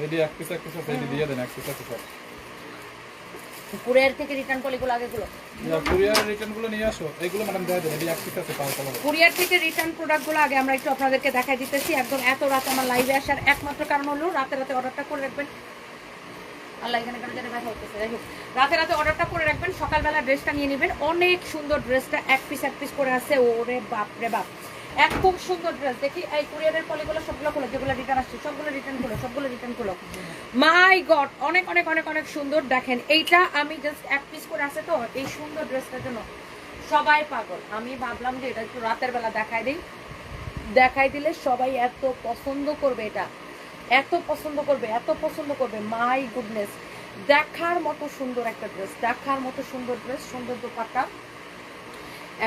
এডি এক পিস আছে এডি দিয়ে দেন এক পিস আছে স্যার কুরিয়ার থেকে রিটার্ন পলিগুলো আগেগুলো কুরিয়ার রিটার্ন গুলো নিয়ে আসো এইগুলো ম্যাডাম দিয়ে দেন এডি এক পিস আছে পার কালার কুরিয়ার থেকে রিটার্ন প্রোডাক্টগুলো আগে আমরা একটু আপনাদেরকে দেখাই দিতেছি একদম এত রাত আমার লাইভে আসার একমাত্র কারণ হলো রাতে অর্ডারটা করে রাখবেন আল্লাহ এখানে কেন জানি ব্যথা হচ্ছে যাই হোক রাতে অর্ডারটা করে রাখবেন সকালবেলা ড্রেসটা নিয়ে নেবেন অনেক সুন্দর ড্রেসটা এক পিস করে আছে ওরে বাপ রে বাপ এত সুন্দর ড্রেস দেখি এই কুরিয়ারের পলিগুলো সবগুলো খুলে যেগুলো রিটার্ন আসছে সবগুলো রিটার্ন করো মাই গড অনেক অনেক অনেক অনেক সুন্দর দেখেন এইটা আমি জাস্ট এক পিস করে আছে তো এই সুন্দর ড্রেসটার জন্য সবাই পাগল আমি ভাবলাম যে এটা একটু রাতের বেলা দেখাই দিলে সবাই এত পছন্দ করবে এটা এত পছন্দ করবে মাই গুডনেস দেখার মতো সুন্দর একটা ড্রেস সুন্দর দোপাট্টা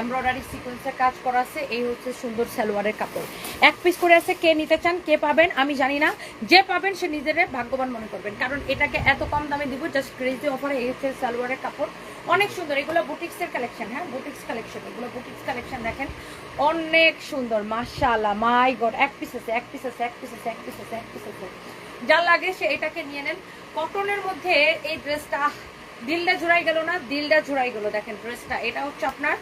এমব্রয়ডারি সিকোয়েন্সের কাজ করা আছে এই হচ্ছে সুন্দর সালোয়ারের কাপড় এক পিস করে আছে কে নিতে চান কে পাবেন আমি জানি না যে পাবেন সে নিজেরে ভাগ্যবান মনে করবেন কারণ এটাকে এত কম দামে দিব জাস্ট ক্রেজি অফারে এই হচ্ছে সালোয়ারের কাপড় অনেক সুন্দর এগুলো বুটিক্সের কালেকশন হ্যাঁ বুটিক্স কালেকশন দেখেন অনেক সুন্দর মাশাআল্লাহ মাই গড এক পিস আছে যার লাগে সে এটাকে নিয়ে নেন কটনের মধ্যে এই ড্রেসটা দিলটা ঝুরাই গেল দেখেন ড্রেসটা এটা হচ্ছে আপনার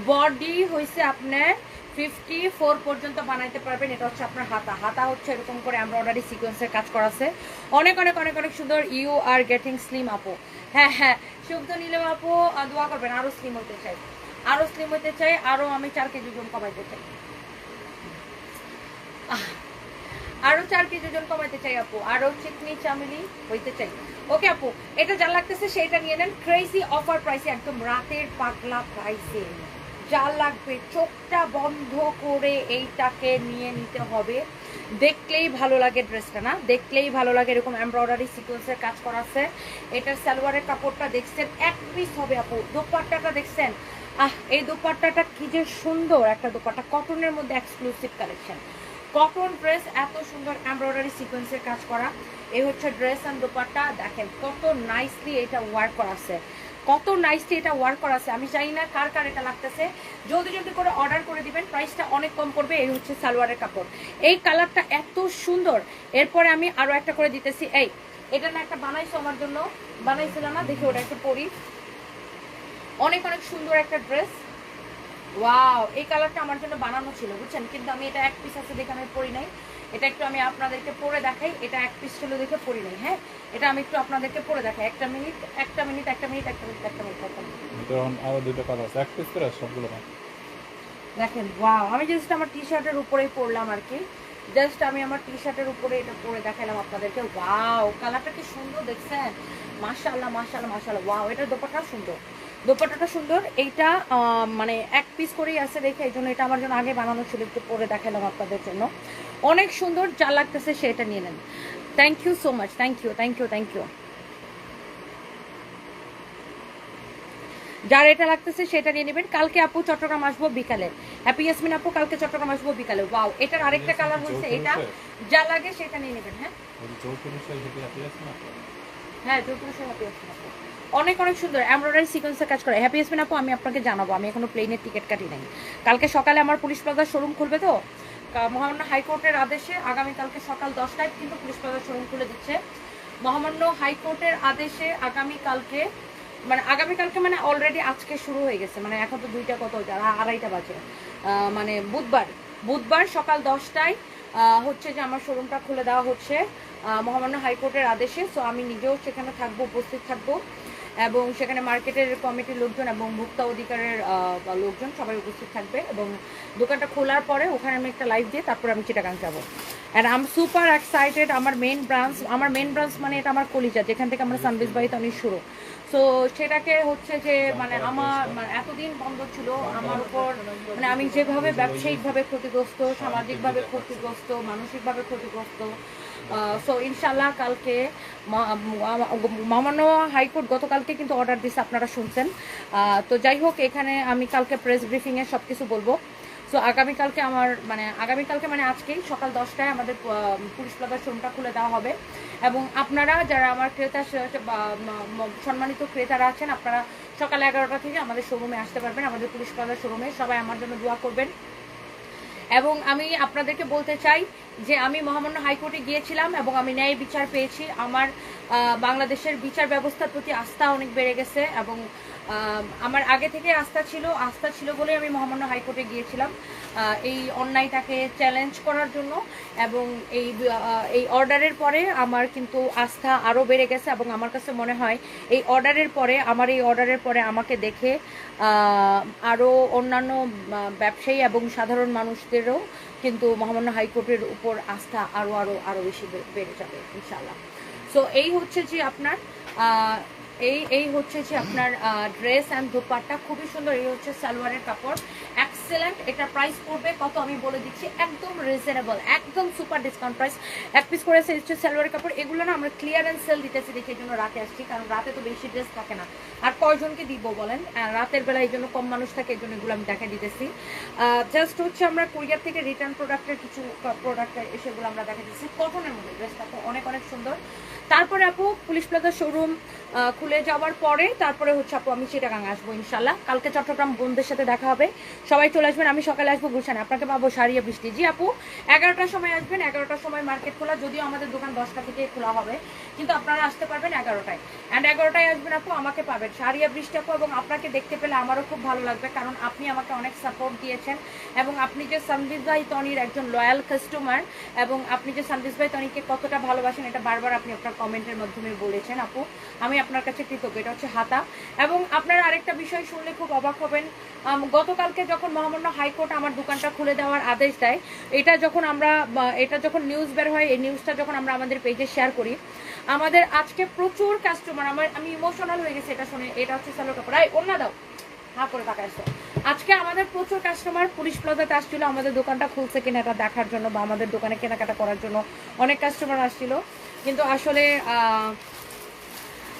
বডি হইছে আপনার 54 পর্যন্ত বানাইতে পারবেন এটা হচ্ছে আপনার হাতা হচ্ছে এরকম করে এমব্রয়ডারি সিকোয়েন্সের কাজ করা আছে অনেক সুন্দর ইউ আর গেটিং স্লিম আপু হ্যাঁ শুদ্ধ নীলম আপু দোয়া করবেন আরো স্লিম হতে চাই আরো আমি 4 কেজি ওজন কমাইতে চাই আরো 4 কেজি ওজন কমাইতে চাই আপু আরো চিকনি চামেলি হইতে চাই ওকে আপু এটা যা লাগতেছে সেটা নিয়ে নেন ক্রেজি অফার প্রাইসে একদম রাতের পাগলা প্রাইসে যা লাগবে চোখটা বন্ধ করে এইটাকে নিয়ে নিতে হবে দেখলেই ভালো লাগে ড্রেসটা না দেখলেই ভালো লাগে এরকম এমব্রয়ডারি সিকোয়েন্সের কাজ করা আছে এটার সালোয়ারের কাপড়টা দেখছেন এক পিস হবে আপু দোপাট্টাটা দেখছেন এই দোপাট্টাটা কি যে সুন্দর একটা দোপাট্টা কটনের মধ্যে এক্সক্লুসিভ কালেকশন কটন ড্রেস এত সুন্দর এমব্রয়ডারি সিকোয়েন্সের কাজ করা এই হচ্ছে ড্রেস এন্ড দোপাট্টা দেখেন কত নাইসলি এটা ওয়ার্ক করা আছে আমি জানি না কার এটা লাগতেছে জলদি করে অর্ডার করে দিবেন প্রাইসটা অনেক কম পড়বে এই হচ্ছে সালোয়ারের কাপড় এই কালারটা এত সুন্দর এরপরে আমি আরো একটা করে দিতেছি এটা না একটা বানাইছো আমার জন্য বানাইছিলাম না দেখি ওটা একটু পরি অনেক সুন্দর একটা ড্রেস ওয়াও এই কালারটা আমার জন্য বানানো ছিল বুঝছেন কিন্তু আমি এটা এক পিস আছে দেখে আমি পরি নাই এটা একটু আমি আপনাদেরকে পরে দেখাই এটা এক পিস ছিল দেখে পরি নাই হ্যাঁ এটা আমি একটু আপনাদেরকে পরে দেখাই একটা মিনিট আরো দুটো কালার আছে এক পিস করে সবগুলো দেখেন ওয়াও আমি জাস্ট আমার টি শার্টের উপরেই পরলাম আর কি জাস্ট আমি আমার টি শার্টের উপরে এটা পরে দেখালাম আপনাদেরকে ওয়াও কালারটা কি সুন্দর দেখছেন মাশাআল্লাহ ওয়াও এটা দোপাট্টাটা সুন্দর এইটা মানে এক পিস করেই আছে দেখে এই জন্য এটা আমার জন্য আগে বানানো ছিল একটু পরে দেখালাম আপনাদের জন্য অনেক সুন্দর যা লাগতেছে সেটা নিয়ে নেন thank you so much thank you যার এটা লাগতেছে সেটা নিয়ে নেবেন কালকে আপু চট্টগ্রাম আসবো বিকালে হ্যাপি ইয়াসমিন আপু কালকে চট্টগ্রাম আসবো বিকালে ওয়াও এটার আরেকটা কালার হচ্ছে এটা যা লাগে সেটা নিয়ে নেবেন হ্যাঁ অনেক সুন্দর এমব্রয়ডারি সিকোয়েন্সের কাজ করে হ্যাপি ইয়াসমিন আপু আমি আপনাকে জানাবো আমি এখনো প্লেনের টিকিট কাটি নাই কালকে সকালে আমার পুলিশ প্লাজার শোরুম খুলবে তো মহামান্য হাইকোর্টের আদেশে আগামীকালকে সকাল 10টায় কিন্তু পুলিশ প্লাজার শোরুম খুলে দিচ্ছে মহামান্য হাইকোর্টের আদেশে আগামীকালকে মানে অলরেডি আজকে শুরু হয়ে গেছে মানে এখন তো 2টা কত 2:30 বাজে মানে বুধবার সকাল 10টায় হচ্ছে যে আমার শোরুমটা খুলে দেওয়া হচ্ছে মহামান্য হাইকোর্টের আদেশে সো আমি নিজেও সেখানে উপস্থিত থাকবো এবং সেখানে মার্কেটের কমিটির লোকজন এবং ভোক্তা অধিকারের লোকজন সবাই উপস্থিত থাকবে এবং দোকানটা খোলার পরে ওখানে আমি একটা লাইভ দিয়ে তারপর আমি চিটাগাং যাবো and I am super excited আমার মেন ব্রাঞ্চ মানে এটা আমার কলিজা যেখান থেকে আমরা সানবিজ বাড়িতে অনেক শুরু সো সেটাকে হচ্ছে যে মানে আমার এতদিন বন্ধ ছিল আমার উপর মানে আমি যেভাবে ব্যবসায়িকভাবে ক্ষতিগ্রস্ত সামাজিকভাবে ক্ষতিগ্রস্ত মানসিকভাবে ক্ষতিগ্রস্ত সো ইনশাল্লাহ কালকে মহামান্য হাইকোর্ট গতকালকে কিন্তু অর্ডার দিচ্ছে আপনারা শুনছেন তো যাই হোক এখানে আমি কালকে প্রেস ব্রিফিংয়ে সব কিছু বলবো সো আগামীকালকে মানে আজকেই সকাল 10টায় আমাদের পুলিশ প্লাজার শোরুমটা খুলে দেওয়া হবে এবং আপনারা যারা আমার ক্রেতা সম্মানিত ক্রেতারা আছেন আপনারা সকাল 11টা থেকে আমাদের শোরুমে আসতে পারবেন আমাদের পুলিশ প্লাজার শোরুমে সবাই আমার জন্য দোয়া করবেন এবং আমি আপনাদেরকে বলতে চাই যে আমি মহামান্য হাইকোর্টে গিয়েছিলাম এবং আমি ন্যায় বিচার পেয়েছি। আমার বাংলাদেশের বিচার ব্যবস্থার প্রতি আস্থা অনেক বেড়ে গেছে এবং আমার আগে থেকে আস্থা ছিল বলেই আমি মহামান্য হাইকোর্টে গিয়েছিলাম এই অন্যায়টাকে চ্যালেঞ্জ করার জন্য। এবং এই অর্ডারের পরে আমার কিন্তু আস্থা আরও বেড়ে গেছে এবং আমার কাছে মনে হয় এই অর্ডারের পরে আমাকে দেখে আরও অন্যান্য ব্যবসায়ী এবং সাধারণ মানুষদেরও কিন্তু মহামান্য হাইকোর্টের উপর আস্থা আরও বেশি বেড়ে যাবে ইনশাআল্লাহ। সো এই হচ্ছে যে আপনার ড্রেস অ্যান্ড দোপাট্টা খুবই সুন্দর। এই হচ্ছে সালোয়ারের কাপড়, এক্সেলেন্ট। এটা প্রাইস পড়বে কত আমি বলে দিচ্ছি, একদম রিজনেবল, একদম সুপার ডিসকাউন্ট প্রাইস। এক পিস করে হচ্ছে সালোয়ারের কাপড়। এগুলো না আমরা ক্লিয়ারেন্স সেল দিতেছি দেখে এই জন্য রাতে আসছি, কারণ রাতে তো বেশি ড্রেস থাকে না। আর কয়জনকে দিব বলেন, রাতের বেলা এই জন্য কম মানুষ থাকে, এই জন্য এগুলো আমি দেখা দিতেছি। জাস্ট হচ্ছে আমরা কোরিয়ার থেকে রিটার্ন প্রোডাক্টের কিছু প্রোডাক্ট সেগুলো আমরা দেখা দিচ্ছি। কটনের মধ্যে ড্রেসটা তো অনেক অনেক সুন্দর। তারপরে আপু পুলিশ প্লাজা শোরুম খুলে যাওয়ার পরে তারপরে হচ্ছে আপু আমি চিটাগাং আসবো ইনশাল্লাহ। কালকে চট্টগ্রাম বোনদের সাথে দেখা হবে, সবাই চলে আসবেন। আমি সকালে আসবো গুলশানে, আপনাকে পাবো সারিয়া বৃষ্টি। জি আপু 11টার সময় আসবেন, 11টার সময় মার্কেট খোলা, যদিও আমাদের দোকান 10টা থেকে খোলা হবে, কিন্তু আপনারা আসতে পারবেন 11টায়। অ্যান্ড 11টায় আসবেন আপু, আমাকে পাবেন সারিয়া বৃষ্টি আপু। এবং আপনাকে দেখতে পেলে আমারও খুব ভালো লাগবে, কারণ আপনি আমাকে অনেক সাপোর্ট দিয়েছেন এবং আপনি যে সানভিজ ভাই তনির একজন লয়াল কাস্টমার এবং আপনি যে সানভিজ ভাই তনিকে কতটা ভালোবাসেন এটা বারবার আপনি আপনার কমেন্টের মাধ্যমে বলেছেন আপু। আমি আপনার কাছে কৃতজ্ঞ। এটা হচ্ছে হাতা। এবং আপনারা আরেকটা বিষয় শুনলে খুব অবাক হবেন, গতকালকে যখন মহামান্য হাইকোর্ট আমার দোকানটা খুলে দেওয়ার আদেশ দেয়, এটা যখন নিউজ বের হয়, এই নিউজটা যখন আমরা আমাদের পেজে শেয়ার করি, আমাদের আজকে প্রচুর কাস্টমার, আমি ইমোশনাল হয়ে গেছি এটা শুনে। এটা হচ্ছে সালোয়ার কাপড়, অন্য দাও হা করে তাকাইছো। আজকে আমাদের প্রচুর কাস্টমার পুলিশ প্লাজাতে আসছিল আমাদের দোকানটা খুলছে কিনা এটা দেখার জন্য, বা আমাদের দোকানে কেনাকাটা করার জন্য অনেক কাস্টমার আসছিল, কিন্তু আসলে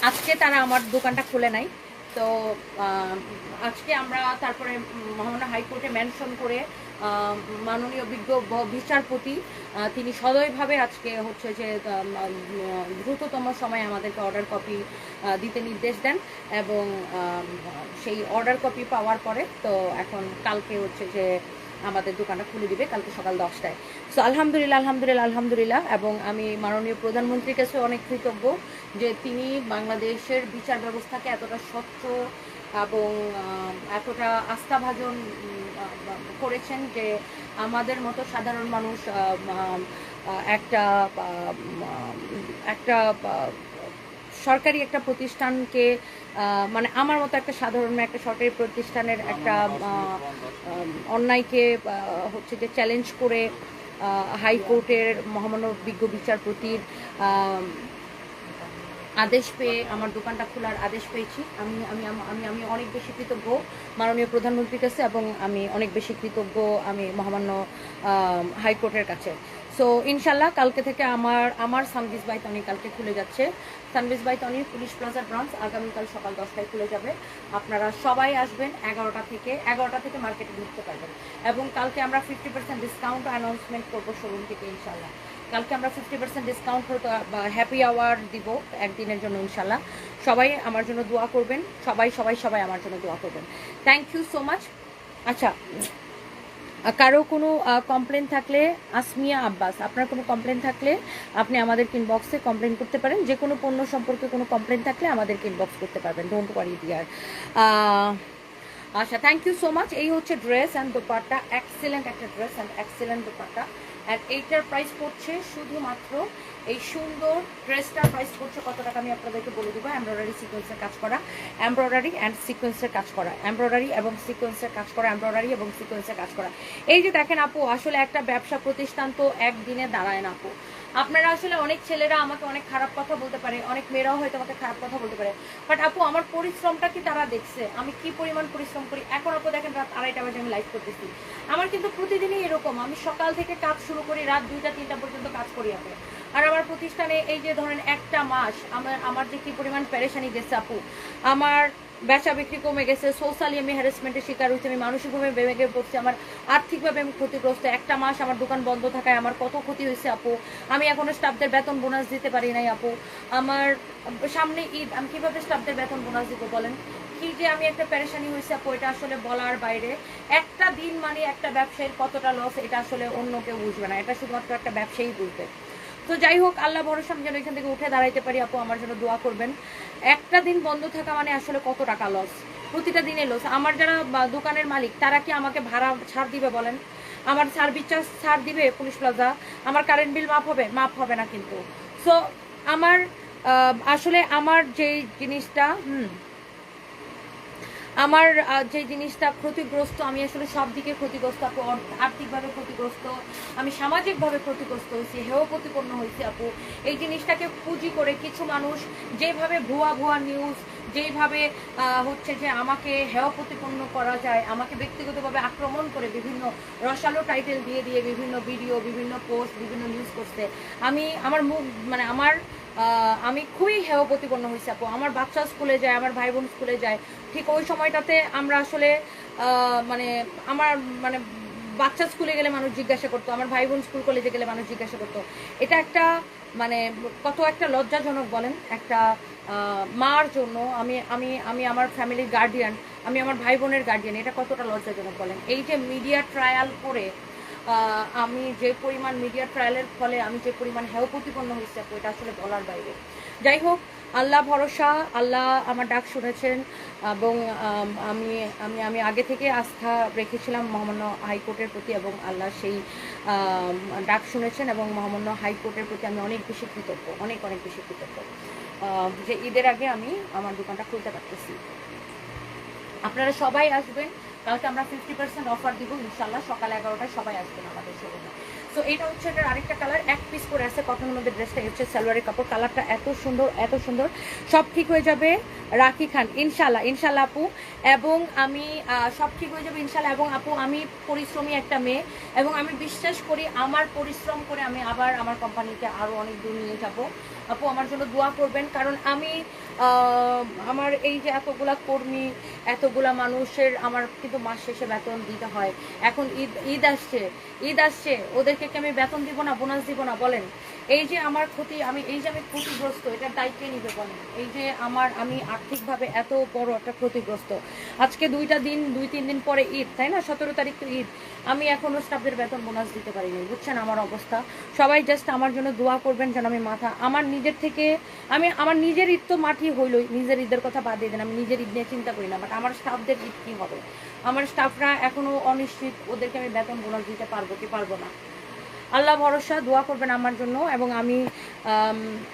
আজকে তারা আমার দোকানটা খুলে নাই। তো আজকে আমরা তারপরে মহামান্য হাইকোর্টে মেনশন করে মাননীয় বিজ্ঞ বিচারপতি তিনি সদয়ভাবে আজকে হচ্ছে যে দ্রুততম সময়ে আমাদেরকে অর্ডার কপি দিতে নির্দেশ দেন এবং সেই অর্ডার কপি পাওয়ার পরে তো এখন কালকে হচ্ছে যে আমাদের দোকানটা খুলে দিবে কালকে সকাল 10টায়। সো আলহামদুলিল্লাহ। এবং আমি মাননীয় প্রধানমন্ত্রীর কাছে অনেক কৃতজ্ঞ যে তিনি বাংলাদেশের বিচার ব্যবস্থাকে এতটা স্বচ্ছ এবং এতটা আস্থাভাজন করেছেন যে আমাদের মতো সাধারণ মানুষ একটা সরকারি একটা প্রতিষ্ঠানকে, মানে আমার মতো একটা সাধারণ একটা সরকারি প্রতিষ্ঠানের একটা অন্যায়কে হচ্ছে যে চ্যালেঞ্জ করে হাইকোর্টের মহামান্য বিজ্ঞ বিচারপতির আদেশ পেয়ে আমার দোকানটা খোলার আদেশ পেয়েছি। আমি অনেক বেশি কৃতজ্ঞ মাননীয় প্রধানমন্ত্রীর কাছে এবং আমি অনেক বেশি কৃতজ্ঞ আমি মহামান্য হাইকোর্টের কাছে। সো ইনশাল্লাহ কালকে থেকে আমার সানভিজ বাই তনি কালকে খুলে যাচ্ছে। সানভিজ বাই তনির পুলিশ প্লাজার ব্রাঞ্চ আগামীকাল সকাল 10টায় খুলে যাবে। আপনারা সবাই আসবেন 11টা থেকে মার্কেটে ঢুকতে পারবেন। এবং কালকে আমরা 50% ডিসকাউন্ট অ্যানাউন্সমেন্ট করবো শোরুম থেকে ইনশাল্লাহ। কালকে আমরা 50% ডিসকাউন্ট হ্যাপি আওয়ার দিব একদিনের জন্য ইনশাল্লাহ। সবাই আমার জন্য দোয়া করবেন, সবাই আমার জন্য দোয়া করবেন। Thank you so much. আচ্ছা, কারো কোনো কমপ্লেন থাকলে, আসমিয়া আব্বাস, আপনার কোনো কমপ্লেন থাকলে আপনি আমাদের ইনবক্সে কমপ্লেন করতে পারেন। যে কোনো পণ্য সম্পর্কে কোনো কমপ্লেন থাকলে আমাদেরকে ইনবক্স করতে পারবেন। Don't worry dear. আচ্ছা, থ্যাংক ইউ সো মাচ। এই হচ্ছে ড্রেস অ্যান্ড দোপাট্টা, এক্সেলেন্ট একটা ড্রেস অ্যান্ড এক্সেলেন্ট দোপাট্টা। আর এইটার প্রাইস পড়ছে শুধুমাত্র, এই সুন্দর ড্রেসটার প্রাইস পড়ছে কত টাকা আমি আপনাদেরকে বলে দেবো। এমব্রয়ডারি সিকোয়েন্সের কাজ করা, এমব্রয়ডারি অ্যান্ড সিকোয়েন্সের কাজ করা, এমব্রয়ডারি এবং সিকোয়েন্সের কাজ করা, এমব্রয়ডারি এবং সিকোয়েন্সের কাজ করা। এই যে দেখেন আপু, আসলে একটা ব্যবসা প্রতিষ্ঠান তো একদিনে দাঁড়ায় না আপু। আপনারা আসলে অনেক ছেলেরা আমাকে অনেক খারাপ কথা বলতে পারে, অনেক মেয়েরাও হয়তো আমাকে খারাপ কথা বলতে পারে, বাট আপু আমার পরিশ্রমটা কি তারা দেখছে, আমি কি পরিমাণ পরিশ্রম করি। এখন আপু দেখেন রাত 2:30 বাজে আমি লাইভ করতেছি, আমার কিন্তু প্রতিদিনই এরকম, আমি সকাল থেকে কাজ শুরু করি রাত 2টা-3টা পর্যন্ত কাজ করি আপু। আর আমার প্রতিষ্ঠানে এই যে ধরেন একটা মাস আমার যে কি পরিমাণ পেরেশানি গেছে আপু, আমার বেচা বিক্রি কমে গেছে, সোশ্যালি আমি হ্যারাসমেন্টের শিকার হয়েছি, আমি মানসিকভাবে ভেঙে পড়ছি, আমার আর্থিকভাবে আমি ক্ষতিগ্রস্ত। একটা মাস আমার দোকান বন্ধ থাকায় আমার কত ক্ষতি হয়েছে আপু। আমি এখনো স্টাফদের বেতন বোনাস দিতে পারি নাই আপু। আমার সামনে ঈদ, আমি কিভাবে স্টাফদের বেতন বোনাস দিব বলেন, কি যে আমি একটা পেরেশানি হয়েছে আপু, এটা আসলে বলার বাইরে। একটা দিন মানে একটা ব্যবসায়ীর কতটা লস এটা আসলে অন্য কেউ বুঝবে না, এটা শুধুমাত্র একটা ব্যবসায়ী বুঝবে। তো যাই হোক, আল্লাহ ভরসা আমি যেন এখান থেকে উঠে দাঁড়াইতে পারি আপু, আমার জন্য দোয়া করবেন। একটা দিন বন্ধ থাকা মানে আসলে কত টাকা লস, প্রতিটা দিনে লস। আমার যারা দোকানের মালিক তারা কি আমাকে ভাড়া ছাড় দিবে বলেন? আমার সার্ভিস চার্জ ছাড় দিবে পুলিশ প্লাজা? আমার কারেন্ট বিল মাফ হবে? মাফ হবে না কিন্তু। সো আমার আসলে আমার যেই জিনিসটা আমার যে জিনিসটা ক্ষতিগ্রস্ত, আমি আসলে সব দিকে ক্ষতিগ্রস্ত আপু। আর্থিকভাবে ক্ষতিগ্রস্ত, আমি সামাজিকভাবে ক্ষতিগ্রস্ত হয়েছি, হেয় প্রতিপন্ন হয়েছি আপু। এই জিনিসটাকে পুঁজি করে কিছু মানুষ যেভাবে ভুয়া ভুয়া নিউজ, যেইভাবে হচ্ছে যে আমাকে হেয় প্রতিপন্ন করা যায়, আমাকে ব্যক্তিগতভাবে আক্রমণ করে বিভিন্ন রসালো টাইটেল দিয়ে দিয়ে বিভিন্ন ভিডিও, বিভিন্ন পোস্ট, বিভিন্ন নিউজ করছে। আমি আমার মুখ মানে আমি খুবই হেয় প্রতিপন্ন হয়েছি আপু। আমার বাচ্চা স্কুলে যায়, আমার ভাই বোন স্কুলে যায়, ঠিক ওই সময়টাতে আমরা আসলে মানে আমার মানে বাচ্চা স্কুলে গেলে মানুষ জিজ্ঞাসা করতো, আমার ভাই বোন স্কুল কলেজে গেলে মানুষ জিজ্ঞাসা করতো। এটা একটা মানে কত একটা লজ্জাজনক বলেন একটা মার জন্য। আমি আমি আমি আমার ফ্যামিলির গার্ডিয়ান, আমি আমার ভাই বোনের গার্ডিয়ান, এটা কতটা লজ্জাজনক বলেন। এই যে মিডিয়া ট্রায়াল করে আমি যে পরিমাণ মিডিয়া ট্রায়ালের ফলে আমি যে পরিমাণ হেয় প্রতিপন্ন হয়েছে আপু, এটা আসলে বলার বাইরে। যাই হোক, আল্লাহ ভরসা, আল্লাহ আমার ডাক শুনেছেন এবং আমি আমি আমি আগে থেকে আস্থা রেখেছিলাম মহামান্য হাইকোর্টের প্রতি এবং আল্লাহ সেই ডাক শুনেছেন এবং মহামান্য হাইকোর্টের প্রতি আমি অনেক বেশি কৃতজ্ঞ, অনেক অনেক বেশি কৃতজ্ঞ যে ঈদের আগে আমি আমার দোকানটা খুলতে পারতেছি। আপনারা সবাই আসবেন, কালকে আমরা 50% অফার দিব ইনশাল্লাহ, সকাল 11টায় সবাই আসবেন আমাদের শোরুমে। তো এটা হচ্ছে এটার আরেকটা কালার, এক পিস করে আছে কটনের মধ্যে ড্রেসটা, হচ্ছে সালোয়ারের কাপড়। কালারটা এত সুন্দর, এত সুন্দর, সব ঠিক হয়ে যাবে রাখি খান ইনশাল্লাহ, ইনশাল্লাহ আপু। এবং আমি সব ঠিক হয়ে যাবে ইনশাল্লাহ। এবং আপু আমি পরিশ্রমী একটা মেয়ে এবং আমি বিশ্বাস করি আমার পরিশ্রম করে আমি আবার আমার কোম্পানিকে আরও অনেক দূর নিয়ে যাব আপু। আমার জন্য দোয়া করবেন, কারণ আমি আমার এই যে এতগুলা কর্মী, এতগুলা মানুষের আমার কিন্তু মাস শেষে বেতন দিতে হয়। এখন ঈদ আসছে, ওদেরকে কি আমি বেতন দিব না, বোনাস দিব না বলেন? এই যে আমার ক্ষতি, আমি এই যে আমি ক্ষতিগ্রস্ত, এটার দায়িত্ব নিবে বলেন? এই যে আমি আর্থিকভাবে এত বড় একটা ক্ষতিগ্রস্ত। আজকে 2-3 দিন পরে ঈদ, তাই না? 17 তারিখ তো ঈদ। আমি এখনো স্টাফদের বেতন বোনাস দিতে পারিনি, বুঝছেন আমার অবস্থা। সবাই জাস্ট আমার জন্য দোয়া করবেন যেন আমি আমার নিজের থেকে আমার নিজের ঈদ তো মাটি হইলই, নিজের ঈদের কথা বাদ দিয়ে দেন, আমি নিজের ঈদ নিয়ে চিন্তা করি না, বাট আমার স্টাফদের ঈদ কী হবে? আমার স্টাফরা এখনো অনিশ্চিত, ওদেরকে আমি বেতন বোনাস দিতে পারবো কি পারবো না। আল্লাহ ভরসা, দোয়া করবেন আমার জন্য। এবং আমি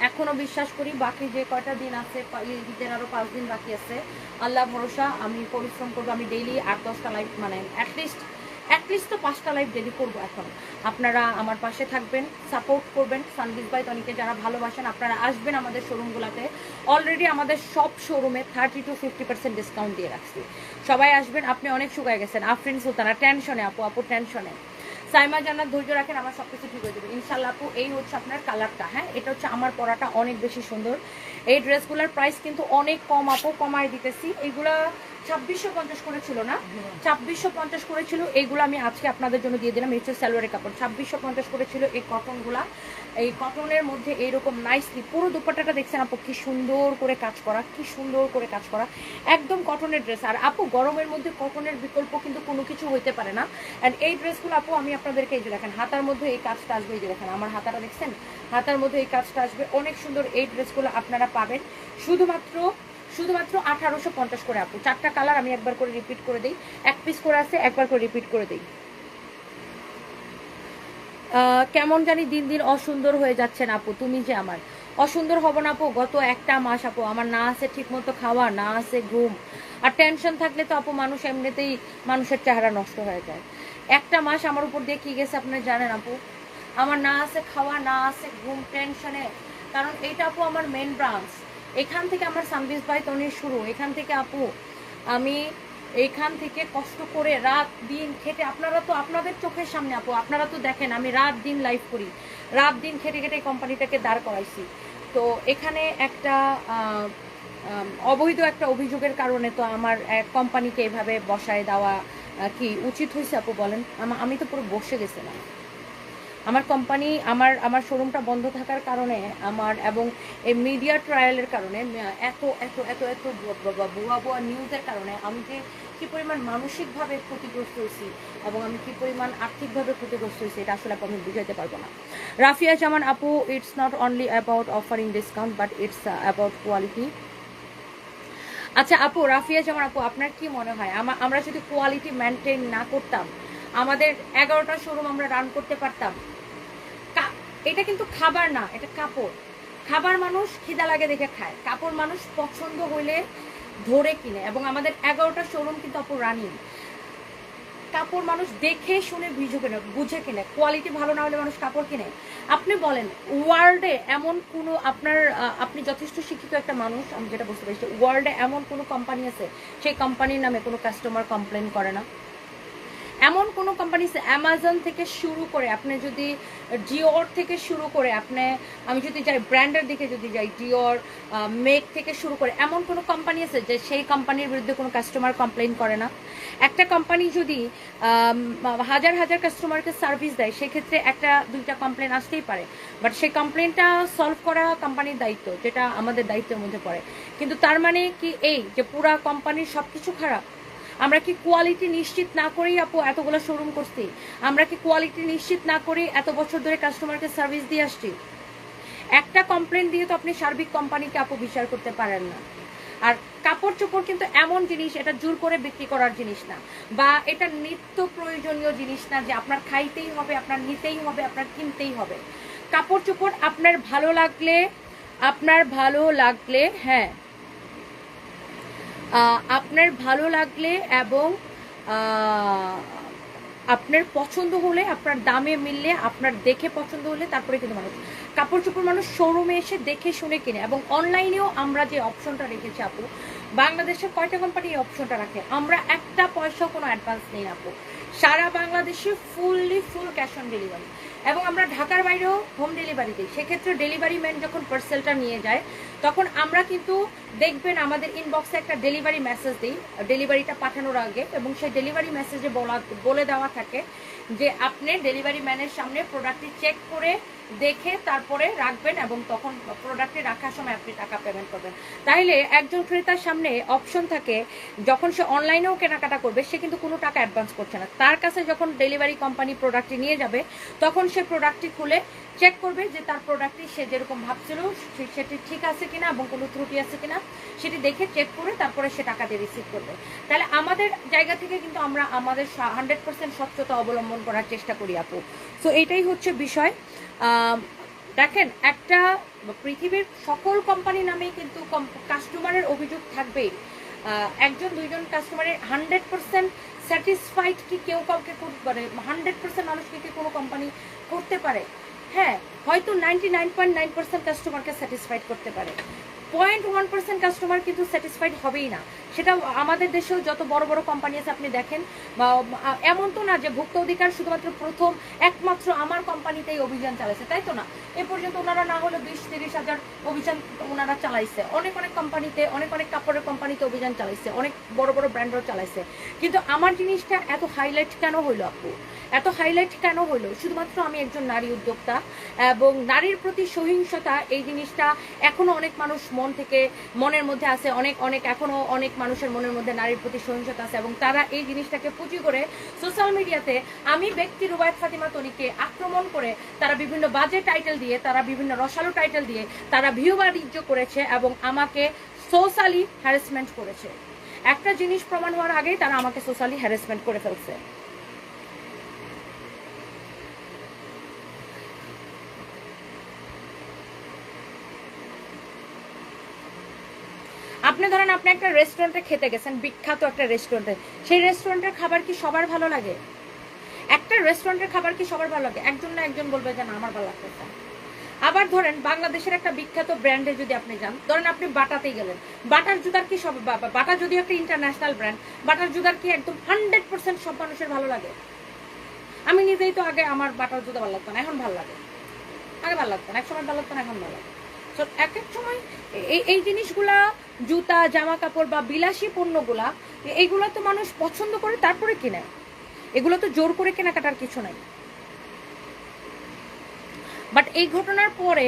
এখনো বিশ্বাস করি বাকি যে কয়টা দিন আছে, ঈদের আরও 5 দিন বাকি আছে, আল্লাহ ভরসা আমি পরিশ্রম করবো। আমি ডেইলি 8-10টা লাইভ, মানে অ্যাটলিস্ট তো 5টা লাইভ ডেলি করবো। এখন আপনারা আমার পাশে থাকবেন, সাপোর্ট করবেন। সানবিজ বাই তনিকে যারা ভালোবাসেন আপনারা আসবেন আমাদের শোরুমগুলোতে। অলরেডি আমাদের সব শোরুমে 30-50% ডিসকাউন্ট দিয়ে রাখছি, সবাই আসবেন। আপনি অনেক শুকায় গেছেন, আফরিন সুলতানা টেনশনে, আপু টেনশনে। সাইমা জান্নাত ধৈর্য রাখেন, আমার সব কিছু ঠিক হয়ে যাবে ইনশাল্লাহ আপু। এই হচ্ছে আপনার কালারটা, হ্যাঁ এটা হচ্ছে আমার পরাটা অনেক বেশি সুন্দর। এই ড্রেসগুলোর প্রাইস কিন্তু অনেক কম আপু, কমায় দিতেছি। এইগুলা 2650 করে ছিল না, 2650 করে ছিল। এইগুলো আমি আজকে আপনাদের জন্য দিয়ে দিলাম। এই হচ্ছে সালোয়ারের কাপড়, 2650 করে ছিল এই কটনগুলা। এই কটনের মধ্যে এইরকম নাইসলি পুরো দুপাট্টাটা দেখছেন আপু, কি সুন্দর করে কাজ করা, কি সুন্দর করে কাজ করা, একদম কটনের ড্রেস। আর আপু গরমের মধ্যে কটনের বিকল্প কিন্তু কোনো কিছু হইতে পারে না। অ্যান্ড এই ড্রেসগুলো আপু আমি আপনাদেরকে এই যে দেখেন হাতার মধ্যে এই কাজটা আসবে, এই যে দেখেন আমার হাতাটা দেখছেন, হাতার মধ্যে এই কাজটা আসবে, অনেক সুন্দর। এই ড্রেসগুলো আপনারা পাবেন শুধুমাত্র 1850 করে আপু। 4টা কালার আমি একবার করে রিপিট করে দিই, এক পিস করে আছে, একবার করে রিপিট করে দিই। কেমন জানি দিন দিন অসুন্দর হয়ে যাচ্ছেন আপু, তুমি যে আমার অসুন্দর হব না আপু। গত একটা মাস আপু আমার না আছে ঠিক মতো খাওয়া, না আছে ঘুম, আর টেনশন থাকলে তো আপু মানুষ এমনিতেই মানুষের চেহারা নষ্ট হয়ে যায়। একটা মাস আমার উপর দিয়ে কি গেছে আপনি জানেন আপু? আমার না আছে খাওয়া, না আছে ঘুম, টেনশনে। কারণ এইটা আপু আমার মেন ব্রাঞ্চ, এখান থেকে আমার সানবিজ বাই তনির শুরু। এখান থেকে আপু আমি এইখান থেকে কষ্ট করে রাত দিন খেটে, আপনারা তো আপনাদের চোখের সামনে আপু আপনারা তো দেখেন আমি রাত দিন লাইভ করি, রাত দিন খেটে খেটে কোম্পানিটাকে দাঁড় করাইছি। তো এখানে একটা অবৈধ একটা অভিযোগের কারণে তো আমার কোম্পানিকে এভাবে বসায় দেওয়া কি উচিত হয়েছে আপু বলেন? আমি তো পুরো বসে গেছিলাম। আমার কোম্পানি আমার আমার শোরুমটা বন্ধ থাকার কারণে আমার এবং এই মিডিয়া ট্রায়ালের কারণে এত এত এত এত ভুয়া ভুয়া নিউজের কারণে আমি যে কী পরিমাণ মানসিকভাবে ক্ষতিগ্রস্ত হয়েছি এবং আমি কী পরিমাণ আর্থিকভাবে ক্ষতিগ্রস্ত হয়েছি এটা আসলে আমি বুঝাতে পারবো না। রাফিয়া জামান আপু, it's not only about offering discount but it's about quality. আচ্ছা আপু, রাফিয়া জামান আপু, আপনার কি মনে হয় আমরা যদি কোয়ালিটি মেনটেন না করতাম, আমাদের 11টা শোরুম আমরা রান করতে পারতাম? এটা কিন্তু খাবার না, এটা কাপড়। খাবার মানুষ খিদা লাগে দেখে খায়, কাপড় মানুষ পছন্দ হইলে ধরে কিনে, এবং আমাদের 11টা শোরুম কিন্তু আপু রানিং। কাপড় মানুষ দেখে শুনে বুঝে কিনে, কোয়ালিটি ভালো না হলে মানুষ কাপড় কিনে? আপনি বলেন ওয়ার্ল্ডে এমন কোনো আপনি যথেষ্ট শিক্ষিত একটা মানুষ, আমি যেটা বুঝতে পারছি, ওয়ার্ল্ডে এমন কোনো কোম্পানি আছে সেই কোম্পানির নামে কোনো কাস্টমার কমপ্লেন করে না? এমন কোনো কোম্পানি, অ্যামাজন থেকে শুরু করে, আপনি যদি ডিওর থেকে শুরু করে, আমি যদি যাই ব্র্যান্ডের দিকে যদি যাই, ডিওর, মেক থেকে শুরু করে, এমন কোনো কোম্পানি আছে যে সেই কোম্পানির বিরুদ্ধে কোনো কাস্টমার কমপ্লেন করে না? একটা কোম্পানি যদি হাজার হাজার কাস্টমারকে সার্ভিস দেয়, সেক্ষেত্রে একটা দুইটা কমপ্লেন আসতেই পারে, বাট সেই কমপ্লেনটা সলভ করা কোম্পানির দায়িত্ব, যেটা আমাদের দায়িত্বের মধ্যে পড়ে। কিন্তু তার মানে কি এই যে পুরা কোম্পানির সব কিছু খারাপ? আমরা কি কোয়ালিটি নিশ্চিত না করেই আপু এতগুলো শোরুম করছি? আমরা কি কোয়ালিটি নিশ্চিত না করে এত বছর ধরে কাস্টমারকে সার্ভিস দিয়ে আসছি? একটা কমপ্লেন দিয়ে তো আপনি সার্বিক কোম্পানিকে আপু বিচার করতে পারেন না। আর কাপড় চোপড় কিন্তু এমন জিনিস, এটা জোর করে বিক্রি করার জিনিস না, বা এটা নিত্য প্রয়োজনীয় জিনিস না যে আপনার খাইতেই হবে, আপনার নিতেই হবে, আপনার কিনতেই হবে। কাপড় চোপড় আপনার ভালো লাগলে হ্যাঁ, আপনার ভালো লাগলে এবং আপনার পছন্দ হলে, আপনার দামে মিললে, আপনার দেখে পছন্দ হলে, তারপরে কিন্তু মানুষ কাপড় চোপড় মানুষ শোরুমে এসে দেখে শুনে কিনে। এবং অনলাইনেও আমরা যে অপশনটা রেখেছি আপু, বাংলাদেশের কয়টা কোম্পানি এই অপশনটা রাখে? আমরা একটা পয়সাও কোনো অ্যাডভান্স নেই আপু, সারা বাংলাদেশে ফুল ক্যাশ অন ডেলিভারি, এবং আমরা ঢাকার বাইরেও হোম ডেলিভারি দিই। সেক্ষেত্রে ডেলিভারি ম্যান যখন পার্সেলটা নিয়ে যায়, তখন আমরা কিন্তু দেখবেন আমাদের ইনবক্সে একটা ডেলিভারি মেসেজ দিই ডেলিভারিটা পাঠানোর আগে, এবং সেই ডেলিভারি মেসেজে বলে দেওয়া থাকে যে আপনি ডেলিভারি ম্যানের সামনে প্রোডাক্টটি চেক করে দেখে তারপরে রাখবেন, এবং তখন প্রোডাক্টটি রাখার সময় আপনি টাকা পেমেন্ট করবেন। তাইলে একজন ক্রেতার সামনে অপশন থাকে, যখন সে অনলাইনেও কেনাকাটা করবে, সে কিন্তু কোনো টাকা অ্যাডভান্স করছে না। তার কাছে যখন ডেলিভারি কোম্পানি প্রোডাক্টটি নিয়ে যাবে, তখন সে প্রোডাক্টটি খুলে চেক করবে যে তার প্রোডাক্টটি সে যেরকম ভাবছিল সেটি ঠিক আছে কিনা এবং কোনো ত্রুটি আছে কিনা, সেটি দেখে চেক করে তারপরে সে টাকা দিয়ে রিসিভ করবে। তাহলে আমাদের জায়গা থেকে কিন্তু আমরা আমাদের 100% স্বচ্ছতা অবলম্বন করার চেষ্টা করি আপু। সো এইটাই হচ্ছে বিষয়। দেখেন, একটা পৃথিবীর সকল কোম্পানি নামেই কিন্তু কাস্টমারের অভিযোগ থাকবেই। একজন দুইজন কাস্টমারের 100% স্যাটিসফাইড কি কেউ কাউকে করতে পারে? 100% মানুষকে কি কোনো কোম্পানি করতে পারে? হ্যাঁ, হয়তো 99.9% কাস্টমারকে স্যাটিসফাইড করতে পারে, 0.1% কাস্টমার কিন্তু স্যাটিসফাইড হবেই না। সেটা আমাদের দেশেও যত বড় বড় কোম্পানি আছে আপনি দেখেন, এমন তো না যে ভোক্তা অধিকার শুধুমাত্র প্রথম একমাত্র আমার কোম্পানিতেই অভিযান চালাইছে, তাই তো না। এ পর্যন্ত ওনারা না হলে 20-30 হাজার অভিযান ওনারা চালাইছে, অনেক কোম্পানিতে, অনেক কাপড়ের কোম্পানিতে অভিযান চালাইছে, অনেক বড় বড় ব্র্যান্ডও চালাইছে। কিন্তু আমার জিনিসটা এত হাইলাইট কেন হইলো আপু? এত হাইলাইট কেন হইলো? শুধুমাত্র আমি একজন নারী উদ্যোক্তা, এবং নারীর প্রতি সহিংসতা এই জিনিসটা এখনো অনেক মানুষ মনের মধ্যে আছে, এখনো অনেক মানুষের মনের মধ্যে নারীর প্রতি সহিংসতা আছে, এবং তারা এই জিনিসটাকে পুঁজি করে সোশ্যাল মিডিয়াতে আমি ব্যক্তি রুবায়েত ফাতিমা তনিকে আক্রমণ করে, তারা বিভিন্ন বাজে টাইটেল দিয়ে, তারা বিভিন্ন রসালো টাইটেল দিয়ে তারা ভিউ বাণিজ্য করেছে এবং আমাকে সোশ্যালি হ্যারাসমেন্ট করেছে। একটা জিনিস প্রমাণ হওয়ার আগেই তারা আমাকে সোশ্যালি হ্যারাসমেন্ট করে ফেলছে। আপনি ধরেন আপনি একটা রেস্টুরেন্টে খেতে গেছেন, বিখ্যাত একটা রেস্টুরেন্টে, সেই রেস্টুরেন্টের খাবার কি সবার ভালো লাগে? একটা রেস্টুরেন্টের খাবার কি সবার ভালো লাগে? একজন না একজন বলবে যে না আমার ভালো লাগতেছে। আবার ধরেন বাংলাদেশের একটা বিখ্যাত ব্র্যান্ডে যদি আপনি যান, ধরেন আপনি বাটাতেই গেলেন, বাটার জুতার কি সব, বাটা যদিও একটা ইন্টারন্যাশনাল ব্র্যান্ড, বাটার জুতার কি একদম 100% সব মানুষের ভালো লাগে? আমি নিজেই তো আগে আমার বাটার জুতা ভালো লাগতো না, এখন ভালো লাগে। আগে ভালো লাগতো না, এক সময় ভালো লাগতো না, এখন ভালো লাগে। তো এক এক সময় এই জিনিসগুলা, জুতা, জামা কাপড় বা বিলাসী পণ্যগুলা, এইগুলো তো মানুষ পছন্দ করে তারপরে কিনে, এগুলো তো জোর করে কেনাকাটার কিছু নাই। বাট এই ঘটনার পরে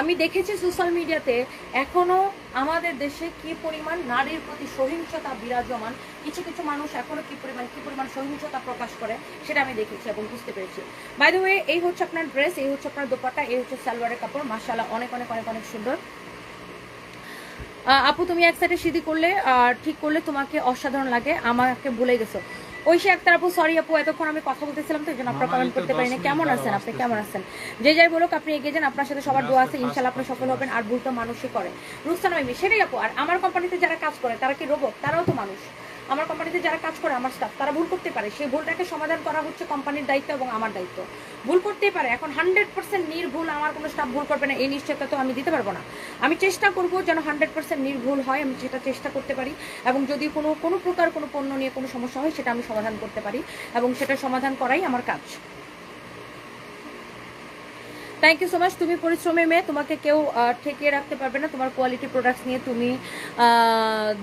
আমি দেখেছি সোশ্যাল মিডিয়াতে এখনো আমাদের দেশে কি পরিমাণ নারীর প্রতি সহিংসতা বিরাজমান, কিছু কিছু মানুষ এখনো কি পরিমাণ সহিংসতা প্রকাশ করে সেটা আমি দেখেছি এবং বুঝতে পেরেছি। বাই দ্য ওয়ে, এই হচ্ছে আপনার ড্রেস, এই হচ্ছে আপনার দোপাট্টা, এই হচ্ছে সালোয়ারের কাপড়। মাশাআল্লাহ, অনেক অনেক অনেক অনেক সুন্দর। আপু তুমি এক সাইডে সিঁড়ি করলে আর ঠিক করলে তোমাকে অসাধারণ লাগে, আমাকে ভুলে গেছো। ঐশী আক্তার আপু, সরি আপু, এতক্ষণ আমি কথা বলতেছিলাম তো এই জন্য আপনারা কমেন্ট করতে পারিনি। কেমন আছেন আপনি, কেমন আছেন? যে যাই বলুক, আপনি এগিয়ে যান, আপনার সাথে সবার দোয়া আছে, ইনশাল্লাহ আপনি সফল হবেন। আর ভুল তো মানুষই করে, রুস্তান আমি সেটাই আপু। আর আমার কোম্পানিতে যারা কাজ করে তারা কি রোবট? তারাও তো মানুষ। আমার কোম্পানিতে যারা কাজ করে, আমার স্টাফ, তারা ভুল করতে পারে। সেই ভুলটাকে সমাধান করা হচ্ছে কোম্পানির দায়িত্ব এবং আমার দায়িত্ব। ভুল করতেই পারে। এখন 100% নির্ভুল আমার কোনো স্টাফ ভুল করবে না এই নিশ্চয়তা তো আমি দিতে পারবো না। আমি চেষ্টা করব যেন 100% নির্ভুল হয়, আমি সেটা চেষ্টা করতে পারি। এবং যদি কোনো প্রকার কোনো পণ্য নিয়ে কোনো সমস্যা হয় সেটা আমি সমাধান করতে পারি এবং সেটা সমাধান করাই আমার কাজ। Thank you so much. তুমি পরিশ্রমী মেয়ে, তোমাকে কেউ ঠেকিয়ে রাখতে পারবে না। তোমার কোয়ালিটি প্রোডাক্টস নিয়ে তুমি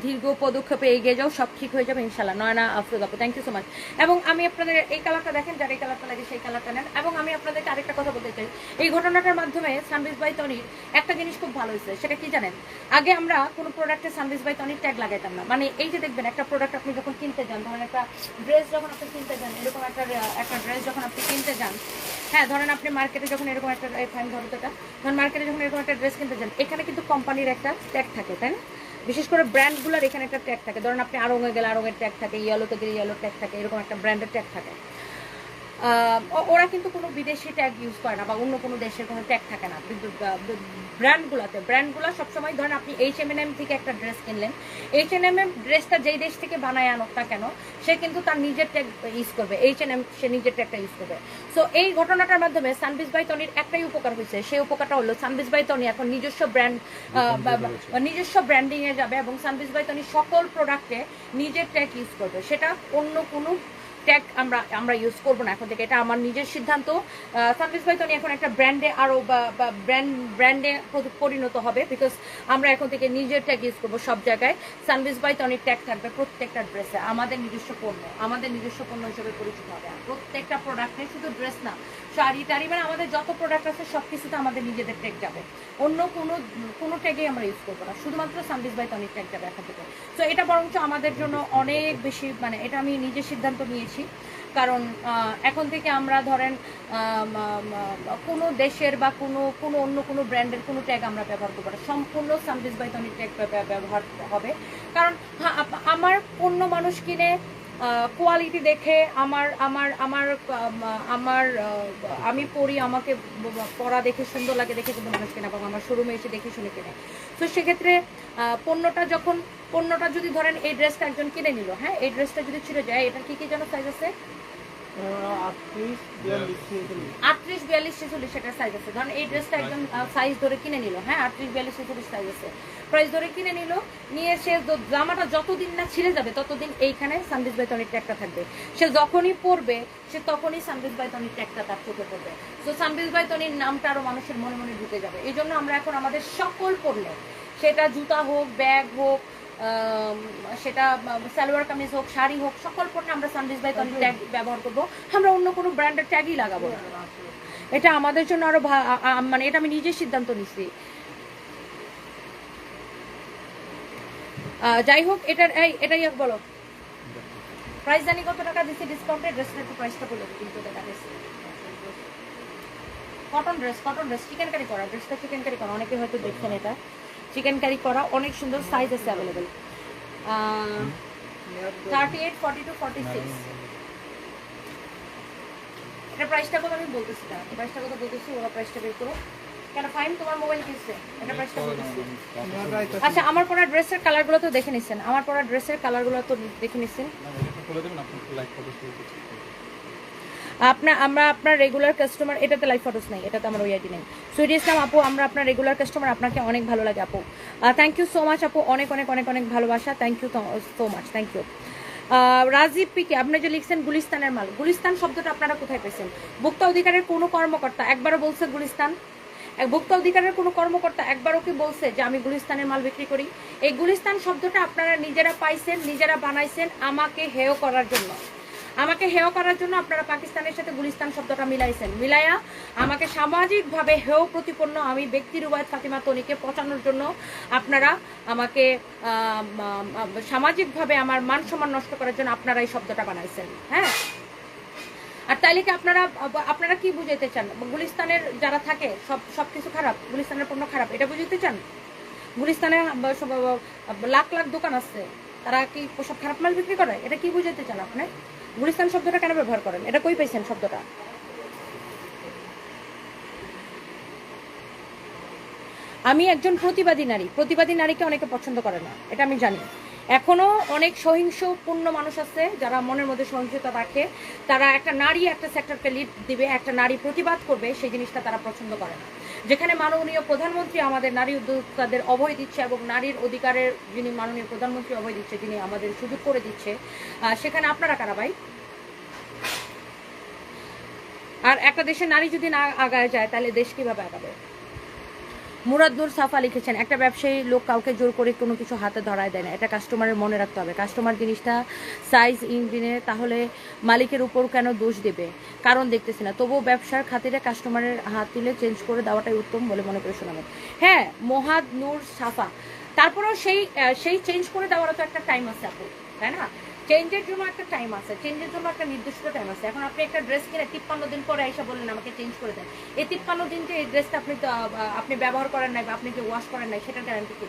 দীর্ঘ পদক্ষেপে এগিয়ে যাও, সব ঠিক হয়ে যাবে ইনশাল্লাহ। নয়না আফরোজ আপু, থ্যাংক ইউ সো মাচ। এবং আমি আপনাদের এই কালারটা দেখেন, যার এই কালারটা লাগে সেই কালারটা নেন। এবং আমি আপনাদেরকে আরেকটা কথা বলতে চাই, এই ঘটনাটার মাধ্যমে সানবিজ বাই তনির একটা জিনিস খুব ভালো হয়েছে। সেটা কি জানেন? আগে আমরা কোনো প্রোডাক্টে সানবিজ বাই তনির ট্যাগ লাগাইতাম না। মানে এই যে দেখবেন একটা প্রোডাক্ট আপনি যখন কিনতে যান, ধরেন একটা ড্রেস যখন আপনি কিনতে যান, এরকম একটা ড্রেস যখন আপনি কিনতে যান, হ্যাঁ ধরেন আপনি মার্কেটে যখন এরকম একটা ফাইন ধরো তো, ধরেন মার্কেটে যখন এরকম একটা ড্রেস কিনতে যান, এখানে কিন্তু কোম্পানির একটা ট্যাগ থাকে, তাই না? বিশেষ করে ব্র্যান্ডগুলোর এখানে একটা ট্যাগ থাকে। ধরেন আপনি আড়ঙে গেলে আড়ঙের ট্যাগ থাকে, ইয়েলোতে গেলে ইয়েলো ট্যাগ থাকে, এরকম একটা ব্র্যান্ডের ট্যাগ থাকে। ওরা কিন্তু কোনো বিদেশি ট্যাগ ইউজ করে না বা অন্য কোনো দেশের কোনো ট্যাগ থাকে না ব্র্যান্ডগুলো সবসময়। ধরেন আপনি H&M থেকে একটা ড্রেস কিনলেন, H&M ড্রেসটা যেই দেশ থেকে বানায় আনুক না কেন, সে কিন্তু তার নিজের ট্যাগ ইউজ করবে, H&M সে নিজের ট্যাগটা ইউজ করবে। সো এই ঘটনাটার মাধ্যমে সানবিজ বাই তনির একটাই উপকার হয়েছে, সেই উপকারটা হলো সানবিজ বাই তনি এখন নিজস্ব ব্র্যান্ডিংয়ে যাবে এবং সানবিজ বাই তনি সকল প্রোডাক্টে নিজের ট্যাগ ইউজ করবে। সেটা অন্য কোনো ট্যাগ আমরা ইউজ করবো না এখন থেকে, এটা আমার নিজের সিদ্ধান্ত। সানবিজ বাই তনি এখন একটা ব্র্যান্ডে আরও ব্র্যান্ডে পরিণত হবে, বিকজ আমরা এখন থেকে নিজের ট্যাগ ইউজ করবো সব জায়গায়। সানবিজ বাই তনির ট্যাগ থাকবে প্রত্যেকটা ড্রেসে, আমাদের নিজস্ব পণ্য হিসেবে পরিচিত হবে। আর প্রত্যেকটা প্রোডাক্টে, শুধু ড্রেস না, শাড়ি টাড়ি, মানে আমাদের যত প্রোডাক্ট আছে সব কিছুতে আমাদের নিজেদের ট্যাগ যাবে। অন্য কোনো ট্যাগেই আমরা ইউজ করবো না, শুধুমাত্র সানবিজ বাই তনির ট্যাগ যাবে এখন থেকে। সো এটা বরঞ্চ আমাদের জন্য অনেক বেশি, মানে এটা আমি নিজের সিদ্ধান্ত নিয়েছি। কারণ এখন থেকে আমরা ধরেন কোনো দেশের বা কোনো অন্য কোনো ব্র্যান্ডের কোনো ট্যাগ আমরা ব্যবহার করবো না, সম্পূর্ণ সানবিজ বাই তনির ট্যাগ ব্যবহার হবে। কারণ আমার পণ্য মানুষ কিনে কোয়ালিটি দেখে আমি পরি, আমাকে পরা দেখে সুন্দর লাগে দেখে কিন্তু মানুষ কেনা, এবং আমার শোরুমে এসে দেখে শুনে কেনে। তো সেক্ষেত্রে পণ্যটা যদি ধরেন এই ড্রেসটা একজন কিনে নিল, হ্যাঁ এই ড্রেসটা যদি ছিঁড়ে যায়, এটার কি যেন সাইজ আছে 38, 42, 46 সেটার সাইজ আছে। ধরেন এই ড্রেসটা একজন সাইজ ধরে কিনে নিল, হ্যাঁ 38, 42, 46 সাইজ আছে, প্রাইস ধরে কিনে নিল, নিয়ে সে জামাটা যতদিন না ছিঁড়ে যাবে ততদিন এইখানে সানবিজ বাই তনির ট্যাগটা থাকবে। সে যখনই পরবে সে তখনই সানবিজ বাই তনির ট্যাগটা তার চোখে পড়বে। তো সানবিজ বাই তনির নামটা আরও মানুষের মনে মনে ঢুকে যাবে। এই জন্য আমরা এখন আমাদের সকল পণ্য, সেটা জুতা হোক, ব্যাগ হোক, সেটা সালোয়ার কামিজ হোক, শাড়ি হোক, সকল পণ্যে আমরা সানবিজ বাই তনির ট্যাগ ব্যবহার করবো। আমরা অন্য কোনো ব্র্যান্ডের ট্যাগই লাগাবো না। এটা আমাদের জন্য আরো মানে এটা আমি নিজের সিদ্ধান্ত নিচ্ছি। যাই হোক, এটাই বলো প্রাইস জানি কত টাকা দিচ্ছি ডিসকাউন্টে, ড্রেসটা একটু প্রাইসটা বলে দিই। 300 টাকা দিচ্ছি। কটন ড্রেস চিকেন কারি করা, ড্রেসটা চিকেন কারি করা, অনেকে হয়তো দেখছেন, এটা চিকেন কারি করা, অনেক সুন্দর সাইজ আছে অ্যাভেলেবেল। 38, 42, 46 এটা প্রাইসটা কত আমি বলতেছি না, প্রাইসটা কত বলতেছি, ওরা প্রাইসটা বের করো। কেন ফাইন, তোমার মোবাইল কিনছে, এটা প্রাইসটা বলতেছি। আচ্ছা, আমার পরা ড্রেসের কালারগুলো তো দেখে নিছেন, আপনার রেগুলার কাস্টমার। এটাতে লাইভ ফটোস নেই, এটাতে আমার ওই আইডি নেই। সুইটি ইসলাম আপু, আমরা আপনার রেগুলার কাস্টমার, আপনাকে অনেক ভালো লাগে আপু। থ্যাংক ইউ সো মাচ আপু, অনেক অনেক অনেক অনেক ভালোবাসা, thank you so much, thank you. Rajib PK আপনি যে লিখছেন গুলিস্তানের মাল, গুলিস্তান শব্দটা আপনারা কোথায় পেয়েছেন? ভোক্তা অধিকারের কোনো কর্মকর্তা একবারও বলছে গুলিস্তান? ভোক্তা অধিকারের কোনো কর্মকর্তা একবারও কি বলছে যে আমি গুলিস্তানের মাল বিক্রি করি? এই গুলিস্তান শব্দটা আপনারা নিজেরা পাইছেন, নিজেরা বানাইছেন আমাকে হেয় করার জন্য। আমাকে হেয় করার জন্য আপনারা পাকিস্তানের সাথে গুলিস্তান শব্দটা মিলাইছেন, মিলাইয়া আমাকে সামাজিকভাবে হেয় প্রতিপন্ন আমি ব্যক্তি রুবায়ত ফাতিমা তনিকে পচানোর জন্য আপনারা আমাকে সামাজিকভাবে আমার মান সম্মান নষ্ট করার জন্য আপনারা এই শব্দটা বানাইছেন। হ্যাঁ, আর তাইলে কি আপনারা কি বুঝাইতে চান? গুলিস্তানের যারা থাকে সবকিছু খারাপ, গুলিস্তানের পণ্য খারাপ, এটা বুঝাইতে চান? গুলিস্তানে লাখ লাখ দোকান আছে, তারা কি সব খারাপ মাল বিক্রি করে? এটা কি বুঝাইতে চান আপনি? গুলিস্তান শব্দটা কেন ব্যবহার করেন? এটা কই পাইছেন শব্দটা? আমি একজন প্রতিবাদী নারী, প্রতিবাদী নারীকে অনেকে পছন্দ করে না, এটা আমি জানি। এখনো অনেক সহিংসপূর্ণ মানুষ আছে যারা মনের মধ্যে সহিংসতা রাখে, তারা একটা নারী একটা সেক্টরকে লিড দিবে, একটা নারী প্রতিবাদ করবে, সেই জিনিসটা তারা পছন্দ করে না। যেখানে মাননীয় প্রধানমন্ত্রী আমাদের নারী উদ্যোক্তাদের অভয় দিচ্ছে এবং নারীর অধিকারের যিনি মাননীয় প্রধানমন্ত্রী অভয় দিচ্ছে, যিনি আমাদের সুযোগ করে দিচ্ছে, সেখানে আপনারা কারা ভাই? আর একটা দেশের নারী যদি না আগায় যায় তাহলে দেশ কিভাবে আগাবে? মুরাদ নূর সাফা লিখেছেন, একটা ব্যবসায়ী লোক কাউকে জোর করে কোনো কিছু হাতে ধরায় দেয় না, এটা কাস্টমারের মনে রাখতে হবে। কাস্টমার জিনিসটা সাইজ ইঞ্জিনে, তাহলে মালিকের উপর কেন দোষ দেবে? কারণ দেখতেছি না, তবুও ব্যবসার খাতিরে কাস্টমারের হাত তুলে চেঞ্জ করে দেওয়াটাই উত্তম বলে মনে করে শোনাবেন। হ্যাঁ, মোহাদ নূর সাফা, তারপরেও সেই চেঞ্জ করে দেওয়ারও তো একটা টাইম আছে আপু, তাই না? চেঞ্জের জন্য একটা টাইম আছে, চেঞ্জের জন্য একটা নির্দিষ্ট টাইম আছে। এখন আপনি একটা ড্রেস কিনে 53 দিন পরে এসে বললেন আমাকে চেঞ্জ করে দেন, এই 53 দিন যে এই ড্রেসটা আপনি ব্যবহার করেন নাই বা আপনি যে ওয়াশ করেন নাই, সেটা গ্যারান্টি কি?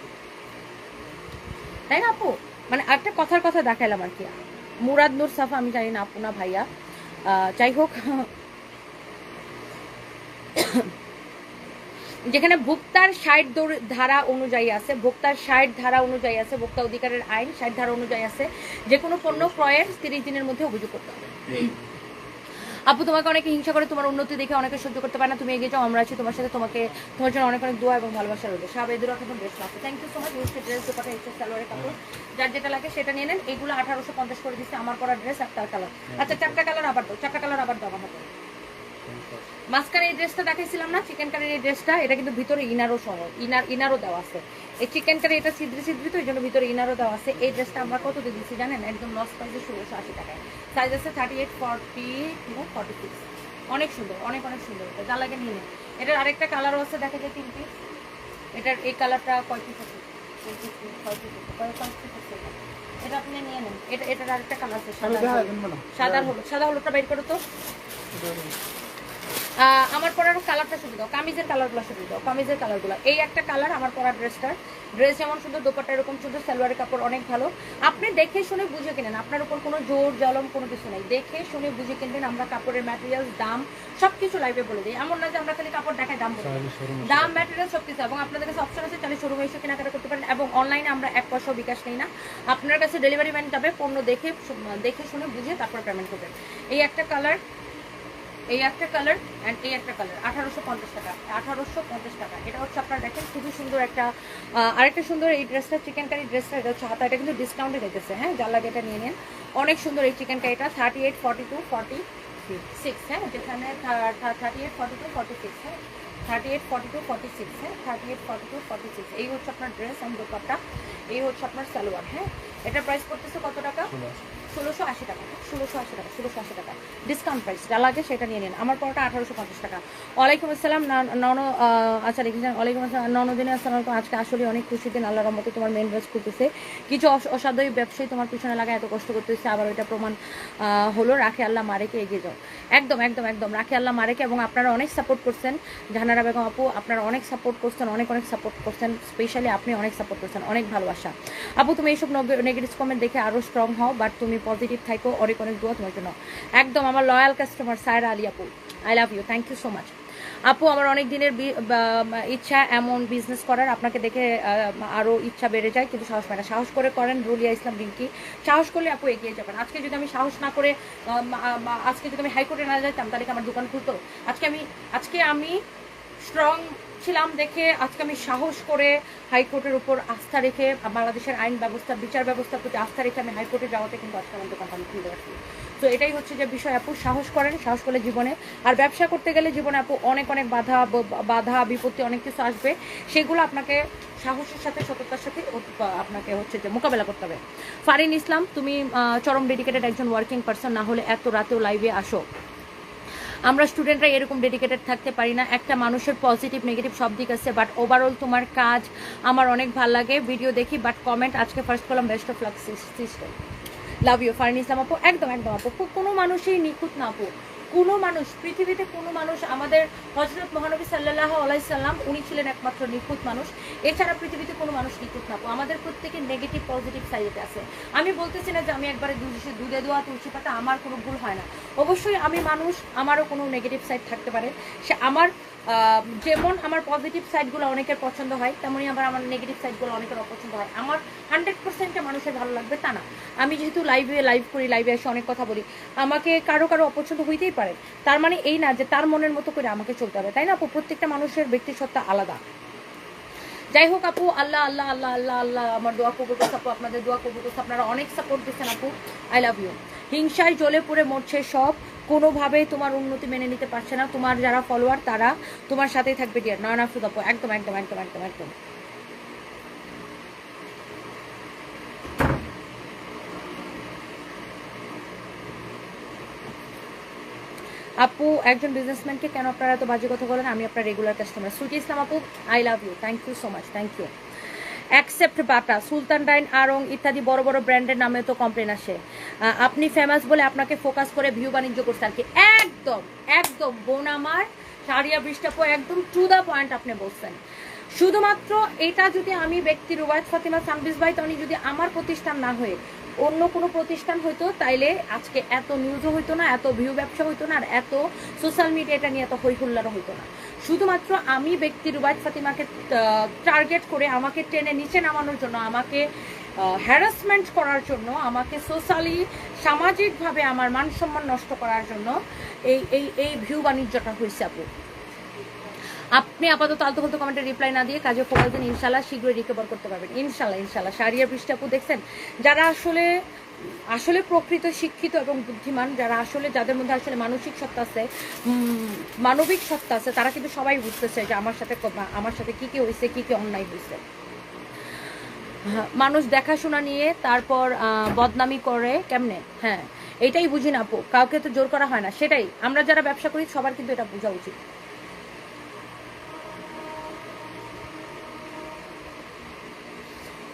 তাই না আপু? মানে একটা কথার কথা দেখাইলাম আর কি। মুরাদ নূর সাফা, আমি জানি না আপু না ভাইয়া, যাই হোক, যেখানে ভোক্তার 60 ধারা অনুযায়ী আছে, ভোক্তার 60 ধারা অনুযায়ী আছে, ভোক্তা অধিকারের আইন 60 ধারা অনুযায়ী আছে, যে কোনো পণ্য ক্রয়ের 30 দিনের মধ্যে অভিযোগ করতে হবে। আপু তোমাকে অনেকে হিংসা করে, তোমার উন্নতি দেখে অনেকে সহ্য করতে পারে না, তুমি এগিয়ে যাও, আমরা আছি তোমার সাথে, তোমার জন্য অনেক অনেক দোয়া এবং ভালোবাসা রয়েছে। সাবেদুর এখন বেশ লাগছে, thank you so much. Used dress, dupatta, এক্সেস সালোয়ারের কাপড়, যার যেটা লাগে সেটা নিয়ে নেন। এইগুলো 1850 করে দিচ্ছে, আমার পরা ড্রেস আর তার কালার। আচ্ছা, 4টা কালার আবার দাও, 4টা কালার আবার দাও আমাকে। মাঝখানে এই ড্রেসটা দেখাইছিলাম না, চিকেন কারির এই ড্রেসটা, এটা কিন্তু ভিতরে ইনারও সহ, ইনারও দেওয়া আছে। এই চিকেন কারি এটা ছিদ্রিত, ওই জন্য ভিতরে ইনারও দেওয়া আছে। এই ড্রেসটা আমরা কত দিয়ে দিচ্ছি জানেন? একদম লস প্রাইসে 1680 টাকায়। সাইজ আছে 38, 40, 46। অনেক সুন্দর, অনেক অনেক সুন্দর, এটা যা লাগে নিয়ে নেন। এটার আরেকটা কালারও আছে, দেখা যায় 3 পিস। এটার এই কালারটা কয় পিস আছে? এটা আপনি নিয়ে নেন। এটার আরেকটা কালার আছে, সাদা হলুদটা বের করো তো। আমার পরার কালারটা শুধু দাও, কামিজের কালারগুলো শুধু দাও, কামিজের কালারগুলো। এই একটা কালার আমার পরার ড্রেস যেমন সুন্দর, দোপাট্টা এরকম সুন্দর, সালোয়ারের কাপড় অনেক ভালো। আপনি দেখে শুনে বুঝে কিনেন, আপনার উপর কোনো জোর জলম কোনো কিছু নেই, দেখে শুনে বুঝে কিনবেন। আমরা কাপড়ের ম্যাটেরিয়ালস, দাম সবকিছু লাইভে বলে দিই, এমন না যে আমরা খালি কাপড় দেখাই দাম বলি, দাম ম্যাটেরিয়াল সবকিছু। এবং আপনাদের কাছে অপশন আছে, তাহলে শোরুমে এসে কেনাকাটা করতে পারেন। এবং অনলাইনে আমরা 1 পয়সাও বিকাশ নেই না, আপনার কাছে ডেলিভারি ম্যান যাবে, পণ্য দেখে শুনে বুঝে তারপর পেমেন্ট করবেন। এই একটা কালার, এই একটা কালার অ্যান্ড এই একটা কালার, 1850 টাকা, 1850 টাকা। এটা হচ্ছে আপনার দেখেন খুবই সুন্দর একটা, আরেকটা সুন্দর এই ড্রেসটা, চিকেন কারি ড্রেসটা, এটা হচ্ছে হাতা, এটা কিন্তু ডিসকাউন্টে রেখেছে। হ্যাঁ, যার লাগে এটা নিয়ে নেন, অনেক সুন্দর এই চিকেন কারিটা। 38, 42, 46, হ্যাঁ, যেখানে 38, 42, 46, হ্যাঁ, 38, 42, 46, হ্যাঁ, 38, 42, 46। এই হচ্ছে আপনার ড্রেস অ্যান্ড দোপাট্টা, এই হচ্ছে আপনার সালোয়ার। হ্যাঁ, এটা প্রাইস করতেছে কত টাকা? 1680 টাকা, 1680 টাকা, 1680 টাকা ডিসকাউন্ট প্রাইস। যা লাগে সেটা নিয়ে নিন। আমার পরটা 1850 টাকা। ওয়ালাইকুম আসসালাম আচ্ছা লিখেছেন, ওয়ালাইকুম আসসালাম ননদিনী, আসসালাম আলাইকুম। আজকে আসলে অনেক খুশি দিন, আল্লাহর রহমতে তোমার মেন ড্রেস করতেছে, কিছু অসাধ্যই ব্যবসায়ী তোমার পিছনে লাগা এত কষ্ট করতেছে, আবার ওইটা প্রমাণ হলো। রাখে আল্লাহ মারেকে, এগিয়ে যাও। একদম একদম একদম, রাখে আল্লাহ মারেকে। এবং আপনারা অনেক সাপোর্ট করছেন, জাহানারা বেগম আপু, আপনারা অনেক সাপোর্ট করছেন, অনেক অনেক সাপোর্ট করছেন, স্পেশালি আপনি অনেক সাপোর্ট করছেন, অনেক ভালোবাসা। আপু তুমি এইসব নেগেটিভ কমেন্ট দেখে আরও স্ট্রং হও, বাট তুমি পজিটিভ থাকো, অনেক অনেক দোয়া তোমার জন্য। একদম আমার লয়াল কাস্টমার সায়রা আলী আপু, I love you, thank you so much আপু। আমার অনেক দিনের ইচ্ছা এমন বিজনেস করার, আপনাকে দেখে আরও ইচ্ছা বেড়ে যায়, কিন্তু সাহস পায় না। সাহস করে করেন, রুলিয়া ইসলাম রিঙ্কি। সাহস করলে আপু এগিয়ে যাবেন। আজকে যদি আমি সাহস না করে, আজকে যদি আমি হাইকোর্টে না যেতাম, তাহলে কি আমার দোকান খুলতো? আজকে আমি স্ট্রং ছিলাম দেখে আজকে আমি সাহস করে হাইকোর্টের উপর আস্থা রেখে, বাংলাদেশের আইন ব্যবস্থা, বিচার ব্যবস্থার প্রতি আস্থা রেখে আমি হাইকোর্টে যাওয়াতে কিন্তু আজকে আমার দোকানটা আমি খুলতে পারছি। তো এটাই হচ্ছে যে বিষয় আপু, সাহস করেন, সাহস করলে জীবনে, আর ব্যবসা করতে গেলে জীবনে আপু অনেক অনেক বাধা বিপত্তি অনেক কিছু আসবে, সেগুলো আপনাকে সাহসের সাথে সততার সাথে আপনাকে হচ্ছে যে মোকাবেলা করতে হবে। ফারিন ইসলাম, তুমি চরম ডেডিকেটেড একজন ওয়ার্কিং পারসন, না হলে এত রাতেও লাইভে আসো। আমরা স্টুডেন্টরা এরকম ডেডিকেটেড থাকতে পারি না। একটা মানুষের পজিটিভ নেগেটিভ সব দিক আছে, বাট ওভারঅল তোমার কাজ আমার অনেক ভালো লাগে, ভিডিও দেখি, বাট কমেন্ট আজকে ফার্স্ট করলাম best of luck system, love you Farin Islam আপু। একদম একদম আপু, কোনো মানুষই নিখুঁত না আপু, কোনো মানুষ পৃথিবীতে কোনো মানুষ, আমাদের হযরত মহানবী সাল্লাল্লাহু আলাইহি সাল্লাম উনি ছিলেন একমাত্র নিখুঁত মানুষ, এছাড়া পৃথিবীতে কোনো মানুষ নিখুঁত না আপু। আমাদের প্রত্যেকের নেগেটিভ পজিটিভ সাইড আছে। আমি বলতেছি না যে আমি একবারে দুধে দোয়া তুলসী পাতা, আমার কোনো ভুল হয় না, অবশ্যই আমি মানুষ, আমারও কোনো নেগেটিভ সাইড থাকতে পারে। সে আমার যেমন আমার পজিটিভ সাইডগুলো অনেকের পছন্দ হয়, তেমনই আবার আমার নেগেটিভ সাইডগুলো অনেকের অপছন্দ হয়। আমার 100% মানুষের ভালো লাগবে তা না। আমি যেহেতু লাইভ করি, লাইভে এসে অনেক কথা বলি, আমাকে কারো কারো অপছন্দ হইতেই পারে, তার মানে এই না যে তার মনের মতো করে আমাকে চলতে হবে, তাই না আপু? প্রত্যেকটা মানুষের ব্যক্তিসত্তা আলাদা। যাই হোক আপু, আল্লাহ আল্লাহ আল্লাহ আল্লাহ আল্লাহ আমার দোয়া কবুল করছে আপু, আপনাদের দোয়া কবুল করছে, আপনারা অনেক সাপোর্ট দিচ্ছেন আপু, আই লাভ ইউ। হিংসায় জ্বলে পড়ে মরছে সব, কোনোভাবেই তোমার উন্নতি মেনে নিতে পারছে না, তোমার যারা ফলোয়ার তারা তোমার সাথেই থাকবে ডিয়ার নয়ন আফরোজ আপু। একদম একদম একদম একদম একদম আপু, একজন বিজনেসম্যানকে কেন আপনারা এত বাজে কথা বলেন? আমি আপনার রেগুলার কাস্টমার। সুইটি ইসলাম আপু, I love you, thank you so much, thank you. অ্যাকসেপ্ট বাটা, সুলতান ডাইন, আরং ইত্যাদি বড় বড় ব্র্যান্ডের নামে তো কমপ্লেন আসে, আপনি ফেমাস বলে আপনাকে ফোকাস করে ভিউ বাণিজ্য করছে আর কি। একদম একদম বোন আমার সারিয়া বৃষ্টাপু, একদম টু দ্য পয়েন্ট আপনি বলছেন। শুধুমাত্র এটা যদি আমি ব্যক্তি রুবায়েত ফাতিমা সানবিজ ভাই তনি যদি আমার প্রতিষ্ঠান না হয়ে অন্য কোনো প্রতিষ্ঠান হইতো, তাইলে আজকে এত নিউজও হইতো না, এত ভিউ ব্যবসা হইতো না, আর এত সোশ্যাল মিডিয়াটা নিয়ে এত হইহুল্লারও হইতো না। শুধুমাত্র আমি ব্যক্তি রুবায়েত ফাতিমাকে টার্গেট করে আমাকে টেনে নিচে নামানোর জন্য, আমাকে হ্যারাসমেন্ট করার জন্য, আমাকে সোশ্যালি সামাজিকভাবে আমার মান সম্মান নষ্ট করার জন্য এই এই এই ভিউ বাণিজ্যটা হয়েছে আপু। আপনি আপাতত আলতু ফালতু কমেন্টে রিপ্লাই না দিয়ে কাজে ফোকাস দিন, ইনশাল্লাহ শীঘ্রই রিকভার করতে পারবেন, ইনশাল্লাহ ইনশাল্লাহ। শাহরিয়া বৃষ্টি আপু দেখছেন, যারা আসলে আসলে প্রকৃত শিক্ষিত এবং বুদ্ধিমান, যারা আসলে যাদের মধ্যে আসলে মানসিক সত্তা আছে, মানবিক সত্তা আছে, তারা কিন্তু সবাই বুঝতেছে যে আমার সাথে কি কি হয়েছে, কি কি অন্যায় হয়েছে। মানুষ দেখাশোনা নিয়ে তারপর বদনামি করে কেমনে? হ্যাঁ, এইটাই বুঝি না আপু, কাউকে তো জোর করা হয় না, সেটাই আমরা যারা ব্যবসা করি সবার কিন্তু এটা বোঝা উচিত।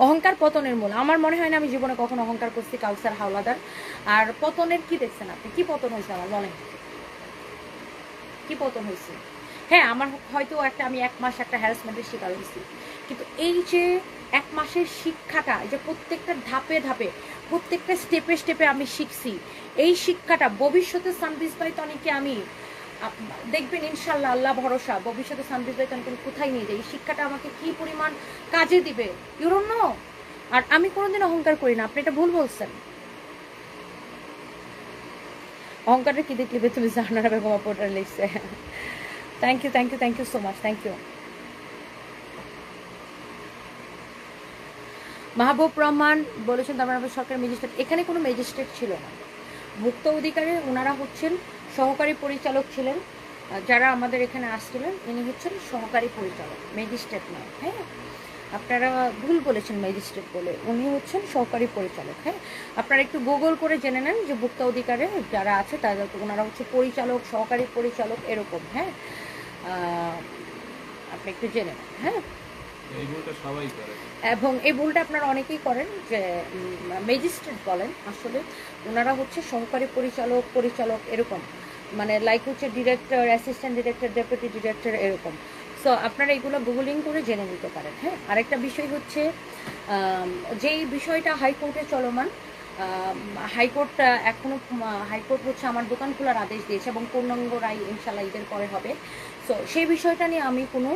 অহংকার পতনের মূল, আমার মনে হয় না আমি জীবনে কখনো অহংকার করছি। কাউসার হাওলাদার, আর পতনের কি দেখছেন আপনি? কি পতন হয়েছে আমার? বলেন কি পতন হয়েছে? হ্যাঁ, আমার হয়তো আমি 1 মাস একটা হ্যারাসমেন্টের শিকার হয়েছি, কিন্তু এই যে 1 মাসের শিক্ষাটা, যে প্রত্যেকটা ধাপে ধাপে প্রত্যেকটা স্টেপে স্টেপে আমি শিখছি, এই শিক্ষাটা ভবিষ্যতে সানবিজ ভাই তনিকে আমি দেখবেন ইনশাল্লাহ, আল্লাহ ভরসা, ভবিষ্যতে সানবিজ ভাই তনিকে কোথায় নিয়ে যাই, এই শিক্ষাটা আমাকে কি পরিমাণ কাজে দিবে ইউ ডোন্ট নো। আর আমি কোনোদিন অহংকার করি না, আপনি এটা ভুল বলছেন। অহংকারটা কি দেখলিবে তুমি? জানারা বেগম পোর্টার লিখছে, thank you thank you thank you so much, thank you. Mahbub Rahman বলেছেন তারপর সরকারি ম্যাজিস্ট্রেট, এখানে কোনো ম্যাজিস্ট্রেট ছিল না, ভুক্ত অধিকারী ওনারা হচ্ছেন সহকারী পরিচালক ছিলেন, যারা আমাদের এখানে আসছিলেন ইনি হচ্ছেন সহকারী পরিচালক, ম্যাজিস্ট্রেট নয়। হ্যাঁ, আপনারা ভুল বলেছেন ম্যাজিস্ট্রেট বলে, উনি হচ্ছেন সহকারী পরিচালক। হ্যাঁ, আপনারা একটু গুগল করে জেনে নেন যে ভুক্ত অধিকারে যারা আছে তাদের ওনারা হচ্ছে পরিচালক, সহকারী পরিচালক এরকম। হ্যাঁ, আপনি একটু জেনে নেন। হ্যাঁ, এই ভুলটা সবাই করে, এবং এই ভুলটা আপনারা অনেকেই করেন যে ম্যাজিস্ট্রেট বলেন, আসলে ওনারা হচ্ছে সহকারী পরিচালক এরকম, মানে লাইক হচ্ছে director, assistant director, deputy director এরকম। সো আপনারা এগুলো গুগলিং করে জেনে নিতে পারেন। হ্যাঁ, আরেকটা বিষয় হচ্ছে যেই বিষয়টা হাইকোর্টে চলমান, হাইকোর্ট এখনো হাইকোর্ট হচ্ছে আমার দোকান খোলার আদেশ দিয়েছে এবং পূর্ণাঙ্গ রায় ইনশাল্লাহ ঈদের পরে হবে। সো সেই বিষয়টা নিয়ে আমি কোনো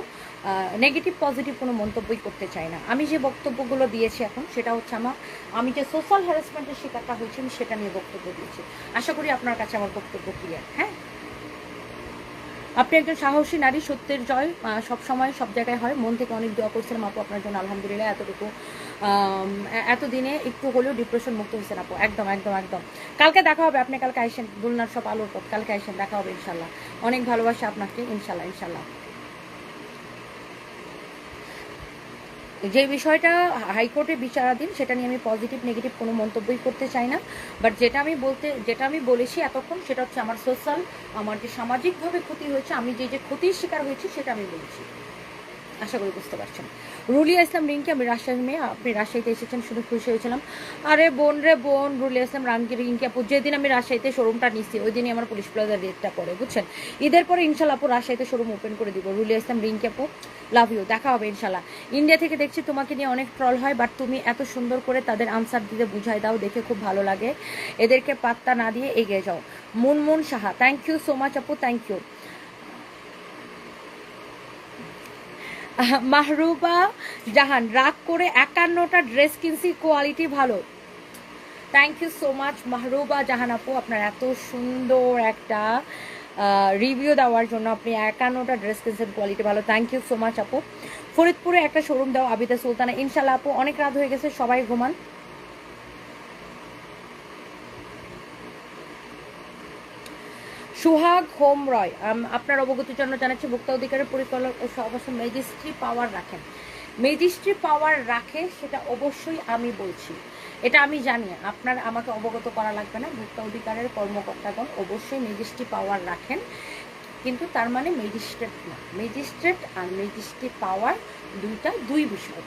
নেগেটিভ পজিটিভ কোনো মন্তব্যই করতে চাই না। আমি যে বক্তব্যগুলো দিয়েছি এখন সেটা হচ্ছে আমি যে সোশ্যাল হ্যারাসমেন্টের শিকারটা হয়েছি আমি সেটা নিয়ে বক্তব্য দিয়েছি। আশা করি আপনার কাছে আমার বক্তব্য ক্লিয়ার। হ্যাঁ, আপনি একজন সাহসী নারী, সত্যের জয় সব সময় সব জায়গায় হয়। মন থেকে অনেক দোয়া করছিলাম আপু আপনার জন্য, আলহামদুলিল্লাহ এতটুকু এতদিনে একটু হলেও ডিপ্রেশন মুক্ত হয়েছেন আপু। একদম একদম একদম। কালকে দেখা হবে, আপনি কালকে আইসেন, দুলনার সব আলোর পথ, কালকে আইসেন, দেখা হবে ইনশাল্লাহ। অনেক ভালোবাসা আপনাকে, ইনশাল্লাহ ইনশাল্লাহ। যে বিষয়টা হাইকোর্টে বিচারাধীন সেটা নিয়ে আমি পজিটিভ নেগেটিভ কোনো মন্তব্যই করতে চাই না, বাট যেটা আমি বলেছি এতক্ষণ সেটা হচ্ছে আমার সোশ্যাল, আমার যে সামাজিকভাবে ক্ষতি হয়েছে, আমি যে ক্ষতির শিকার হয়েছি সেটা আমি বলেছি। আশা করি বুঝতে পারছেন। রুলিয়া ইসলাম রিঙ্কি, আমি রাজশাহীর মেয়ে, আপনি রাজশাহীতে এসেছেন শুনে খুশি হয়েছিলাম। আরে বোন রে বোন, রুলিয়া ইসলাম রিঙ্কি আপু, যেদিন আমি রাজশাহীতে শোরুমটা নিচ্ছি ওই দিনই আমার পুলিশ প্লাজার রেটটা পড়ে, বুঝছেন। ঈদের পরে ইনশাল্লাহ আপু রাজশাহীতে শোরুম ওপেন করে দিব। রুলিয়া ইসলাম রিঙ্কি আপু, লাভ ইউ, দেখা হবে ইনশাল্লাহ। ইন্ডিয়া থেকে দেখছি তোমাকে নিয়ে অনেক ট্রল হয়, বাট তুমি এত সুন্দর করে তাদের আনসার দিতে বুঝাই দাও, দেখে খুব ভালো লাগে। এদেরকে পাত্তা না দিয়ে এগিয়ে যাও। Munmun Saha, thank you so much আপু, থ্যাংক ইউ। মাহরুবা জাহান, রাগ করে 51টা ড্রেস কিনছি, কোয়ালিটি ভালো। Thank you so much Mahruba Jahan আপু, আপনার এত সুন্দর একটা রিভিউ দেওয়ার জন্য। আপনি 51টা ড্রেস কিনছেন, কোয়ালিটি ভালো, থ্যাংক ইউ সো মাচ আপু। ফরিদপুরে একটা শোরুম দাও, আবিদা সুলতানা। ইনশাল্লাহ আপু, অনেক রাত হয়ে গেছে, সবাই ঘুমান। সুহাগ হোম রয়, আপনার অবগতির জন্য জানাচ্ছি, ভোক্তা অধিকারের পরিকল্পনা অবশ্য ম্যাজিস্ট্রি পাওয়ার রাখেন। ম্যাজিস্ট্রি পাওয়ার রাখে সেটা অবশ্যই আমি বলছি, এটা আমি জানি, আপনার আমাকে অবগত করা লাগবে না। ভোক্তা অধিকারের কর্মকর্তাগণ অবশ্যই ম্যাজিস্ট্রি পাওয়ার রাখেন, কিন্তু তার মানে ম্যাজিস্ট্রেট না। ম্যাজিস্ট্রেট আর ম্যাজিস্ট্রি পাওয়ার দুই বিষয়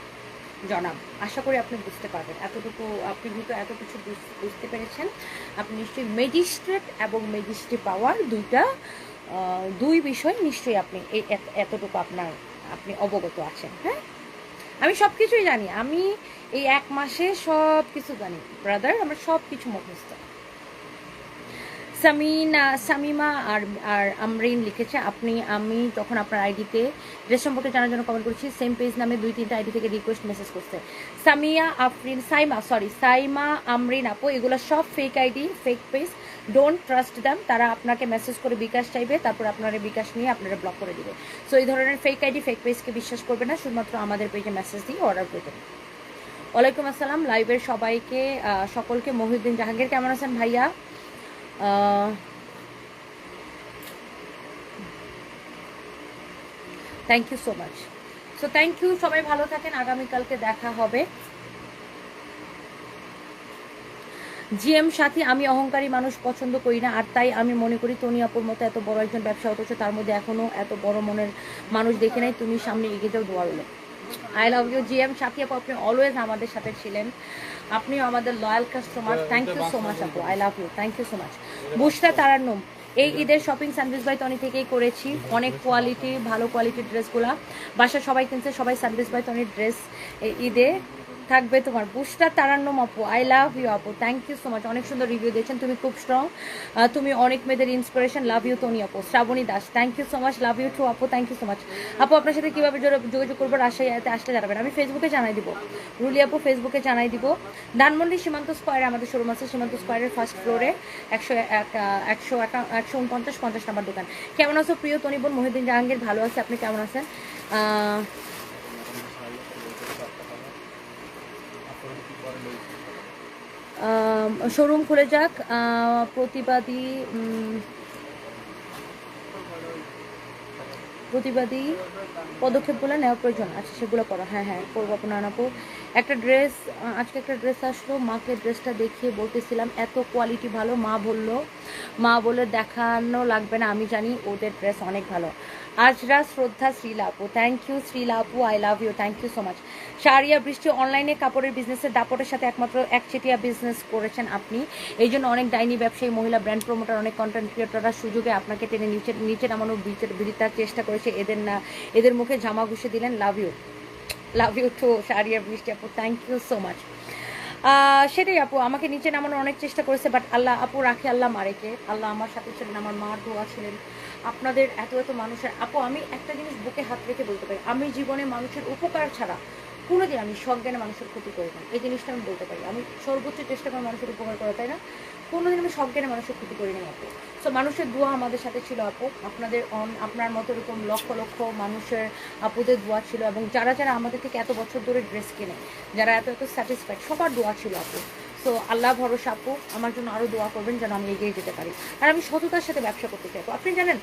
জনাব। আশা করি আপনি বুঝতে পারবেন, এতটুকু আপনি হয়তো এত কিছু বুঝতে পেরেছেন। আপনি নিশ্চয়ই ম্যাজিস্ট্রেট এবং ম্যাজিস্ট্রি পাওয়ার দুই বিষয় নিশ্চয়ই আপনি এতটুকু আপনি অবগত আছেন। হ্যাঁ, আমি সব কিছুই জানি, আমি এই 1 মাসে সব কিছু জানি ব্রাদার, আমার সব কিছু মুখস্থ। সামিমা আর আমরিন লিখেছে, আমি তখন আপনার আইডিতে ড্রেস সম্পর্কে জানার জন্য কমেন্ট করেছি, সেম পেজ নামে 2-3টা আইডি থেকে রিকোয়েস্ট মেসেজ করছে। সাইমা আমরিন আপু, এগুলো সব fake ID, fake page, don't trust them. তারা আপনাকে মেসেজ করে বিকাশ চাইবে, তারপর আপনারা বিকাশ নিয়ে আপনারা ব্লক করে দিবে। সো এই ধরনের ফেক আইডি, ফেক পেজকে বিশ্বাস করবে না, শুধুমাত্র আমাদের পেজে মেসেজ দিয়ে অর্ডার করবেন। ওয়ালাইকুম আসসালাম লাইভের সবাইকে, সকলকে। মহিউদ্দিন জাহাঙ্গীর, কেমন আছেন ভাইয়া? Thank you so much. So thank you, সবাই ভালো থাকেন, আগামীকালকে দেখা হবে। জিএম সাথী, আমি অহংকারী মানুষ পছন্দ করি না, আর তাই আমি মনে করি তনি আপুর মতো এত বড় একজন ব্যবসা, অথচ তার মধ্যে এখনো এত বড় মনের মানুষ দেখে নাই। তুমি সামনে এগিয়ে যাও, দোয়া রইল। I love you GM Sathi আপু, আপনি অলওয়েজ আমাদের সাথে ছিলেন, আপনিও আমাদের loyal customer. Thank you so much আপু, I love you, thank you so much. Bushra Tarannum, এই ঈদের শপিং সানভিস বাই তনি থেকেই করেছি, অনেক কোয়ালিটি, ভালো কোয়ালিটির ড্রেসগুলা বাসা সবাই কিনছে, সবাই সানভিস বাই তনির ড্রেস এই ঈদে থাকবে তোমার। বুশরা তারান্নুম আপু, আই লাভ ইউ আপু, থ্যাংক ইউ সো মাচ, অনেক সুন্দর রিভিউ দিয়েছেন, তুমি খুব স্ট্রং, তুমি অনেক মেয়েদের ইন্সপিরেশন, লাভ ইউ তনি আপু। Srabani Das, thank you so much, love you too আপু, থ্যাংক ইউ সো মাচ। আপু আপনার সাথে কীভাবে যোগাযোগ করবো, রাজশাহীতে আসলে জানাবেন, আমি ফেসবুকে জানাই দিব, রুলি আপু ফেসবুকে জানাই দিব। ধানমন্ডি সীমান্ত স্কোয়ারে আমাদের শোরুম আছে, সীমান্ত স্কোয়ারের ফার্স্ট ফ্লোরে 149-50 নাম্বার দোকান। কেমন আছো প্রিয় তনি বোন? মহিউদ্দিন জাহাঙ্গীর, ভালো আছে, আপনি কেমন আছেন? শোরুম খুলে যাক, প্রতিবাদী পদক্ষেপগুলো নেওয়া প্রয়োজন। আচ্ছা, সেগুলো করো, হ্যাঁ হ্যাঁ করবো আপনার আপু। একটা ড্রেস, আজকে একটা ড্রেস আসলো, মাকে ড্রেসটা দেখিয়ে বলতেছিলাম এত কোয়ালিটি ভালো, মা বলে দেখানো লাগবে না, আমি জানি ওদের ড্রেস অনেক ভালো। আজরা শ্রদ্ধা শ্রীলা আপু, থ্যাংক ইউ শ্রীলা আপু, I love you, thank you so much. Shariya Brishti, অনলাইনে কাপড়ের বিজনেসের দাপটের সাথে একমাত্র একচেটিয়া বিজনেস করেছেন আপনি, এই জন্য অনেক ডাইনি ব্যবসায়ী, মহিলা ব্র্যান্ড প্রমোটার, অনেক কন্টেন্ট ক্রিয়েটররা সুযোগে আপনাকে টেনে নিচে নামানোর বিরিতার চেষ্টা করেছে, এদের মুখে জামা ঘুষে দিলেন। লাভ ইউ টু শারিয়া বৃষ্টি আপু, থ্যাংক ইউ সো মাচ। সেটাই আপু, আমাকে নিচে নামানোর অনেক চেষ্টা করেছে, বাট আল্লাহ আপু রাখে, আল্লাহ মারেকে। আল্লাহ আমার সাথে ছিলেন, আমার মার দোয়া ছিলেন, আপনাদের এত মানুষের। আপু আমি একটা জিনিস বুকে হাত রেখে বলতে পারি, আমি জীবনে মানুষের উপকার ছাড়া কোনোদিন আমি সজ্ঞানে মানুষের ক্ষতি করি না, এই জিনিসটা আমি বলতে পারি। আমি সর্বোচ্চ চেষ্টা করি মানুষের উপকার করা, তাই না? কোনোদিন আমি সজ্ঞানে মানুষের ক্ষতি করি না আপু। সো মানুষের দোয়া আমাদের সাথে ছিল আপু, আপনার মতো এরকম লক্ষ লক্ষ মানুষের আপুদের দোয়া ছিল, এবং যারা আমাদের থেকে এত বছর ধরে ড্রেস কেনে, যারা এত স্যাটিসফাইড, সবার দোয়া ছিল আপু। সো আল্লাহ ভরসা আপু, আমার জন্য আরও দোয়া করবেন যেন আমি এগিয়ে যেতে পারি, আর আমি সততার সাথে ব্যবসা করতে চাই। আপনি জানেন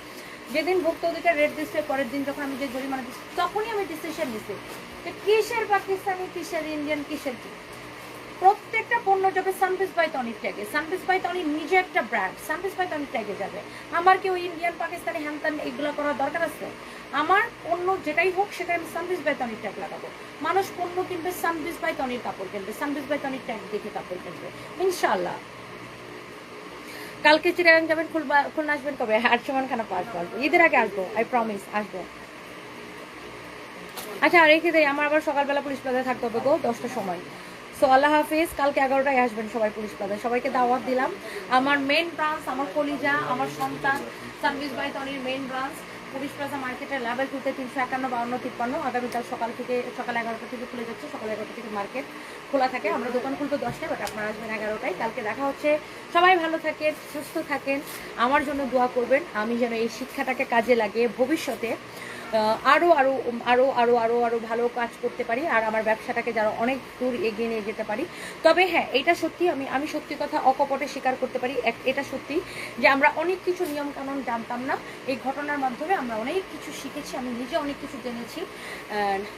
যেদিন ভুক্ত অধিকার রেট দিচ্ছে, পরের দিন যখন আমি যে জরিমানা দিচ্ছি, তখনই আমি ডিসিশন নিচ্ছি যে কিসের পাকিস্তানি, কিসের ইন্ডিয়ান, কিসের কি। প্রত্যেকটা পণ্য যাবে সানপিস বাই টনির ট্যাগে। সানপিস বাই টনি নিজে একটা ব্র্যান্ড, সানপিস বাই টনির ট্যাগে যাবে। আমার কি ওই ইন্ডিয়ান পাকিস্তানি হ্যানত্যান এগুলো করার দরকার আছে? আমার পণ্য যেটাই হোক সেখানে আমি সানপিস বাই টনির ট্যাগ লাগাবো। মানুষ পণ্য কিনবে, সানপিস বাই টনির কাপড় কিনবে, সানপিস বাই টনির ট্যাগ দেখে কাপড় কিনবে ইনশাআল্লাহ। কালকে চিটাগাং যাবেন, খুলনা আসবেন কবে? আরশমান খানা আসবো, ঈদের আগে আসবো, আই প্রমিস আসবো। আচ্ছা রেখে দেয়, আমার আবার সকালবেলা পুলিশ প্লাজায় থাকতে হবে গো 10টার সময়। সো আল্লাহ হাফিজ, কালকে 11টায় আসবেন সবাই পুলিশ প্লাজায়। সবাইকে দাওয়াত দিলাম। আমার মেন ব্রাঞ্চ, আমার কলিজা, আমার সন্তান, সানভিস বাই টনির মেন ব্রাঞ্চ পুলিশ প্লাজা মার্কেটের লেভেল 2তে 351 52 53। আগামীকাল সকাল 11টা থেকে খুলে যাচ্ছে, সকাল 11টা থেকে মার্কেট খোলা থাকে। আমরা দোকান খুলবো 10টায়, বাট আপনারা আসবেন 11টায়। কালকে দেখা হচ্ছে। সবাই ভালো থাকেন, সুস্থ থাকেন, আমার জন্য দোয়া করবেন আমি যেন এই শিক্ষাটাকে কাজে লাগিয়ে ভবিষ্যতে আরও আরও আরও আরও আরও আরও ভালো কাজ করতে পারি, আর আমার ব্যবসাটাকে যারা অনেক দূর এগিয়ে নিয়ে যেতে পারি। তবে হ্যাঁ, এটা সত্যি, আমি সত্যি কথা অকপটে স্বীকার করতে পারি, এটা সত্যি যে আমরা অনেক কিছু নিয়মকানুন জানতাম না। এই ঘটনার মাধ্যমে আমরা অনেক কিছু শিখেছি, আমি নিজে অনেক কিছু জেনেছি।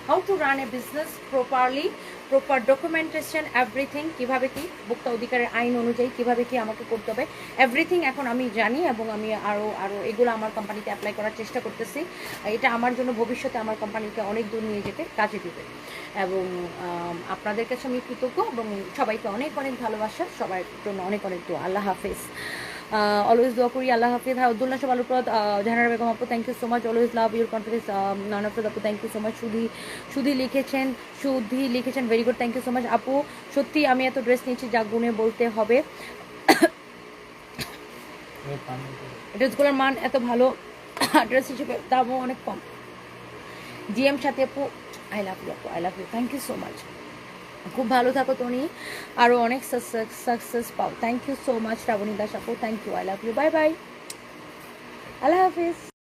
How to run A business properly, proper documentation, everything, কীভাবে কি ভোক্তা অধিকারের আইন অনুযায়ী কীভাবে কি আমাকে করতে হবে, এভরিথিং এখন আমি জানি, এবং আমি আরও এগুলো আমার কোম্পানিতে অ্যাপ্লাই করার চেষ্টা করতেছি। এটা আমার জন্য ভবিষ্যতে আমার কোম্পানিকে অনেক দূর নিয়ে যেতে কাজে দিবে। এবং আপনাদের কাছে আমি কৃতজ্ঞ, এবং সবাইকে অনেক অনেক ভালোবাসা, সবার জন্য অনেক অনেক দোয়া। আল্লাহ হাফেজ, অলওয়েজ দোয়া করি। আল্লাহ হাফিজ। হ্যাঁ, আব্দুল্লাহ সব আলুপ্রদ, জাহানারা বেগম আপু, thank you so much, always love your confidence. নানাপ্রদ আপু, thank you so much. Sudhi লিখেছেন very good, thank you so much আপু। সত্যি আমি এত ড্রেস নিয়েছি যা গুণে বলতে হবে, ড্রেসগুলোর মান এত ভালো, ড্রেস হিসেবে দামও অনেক কম। জিএম সাথী আপু, আই লাভ ইউ আপু, I love you, thank you so much. খুব ভালো থাকো তুমি, আরও অনেক সাকসেস পাও। Thank you so much Srabani Das আপু, thank you, I love you, bye bye, Allah Hafiz.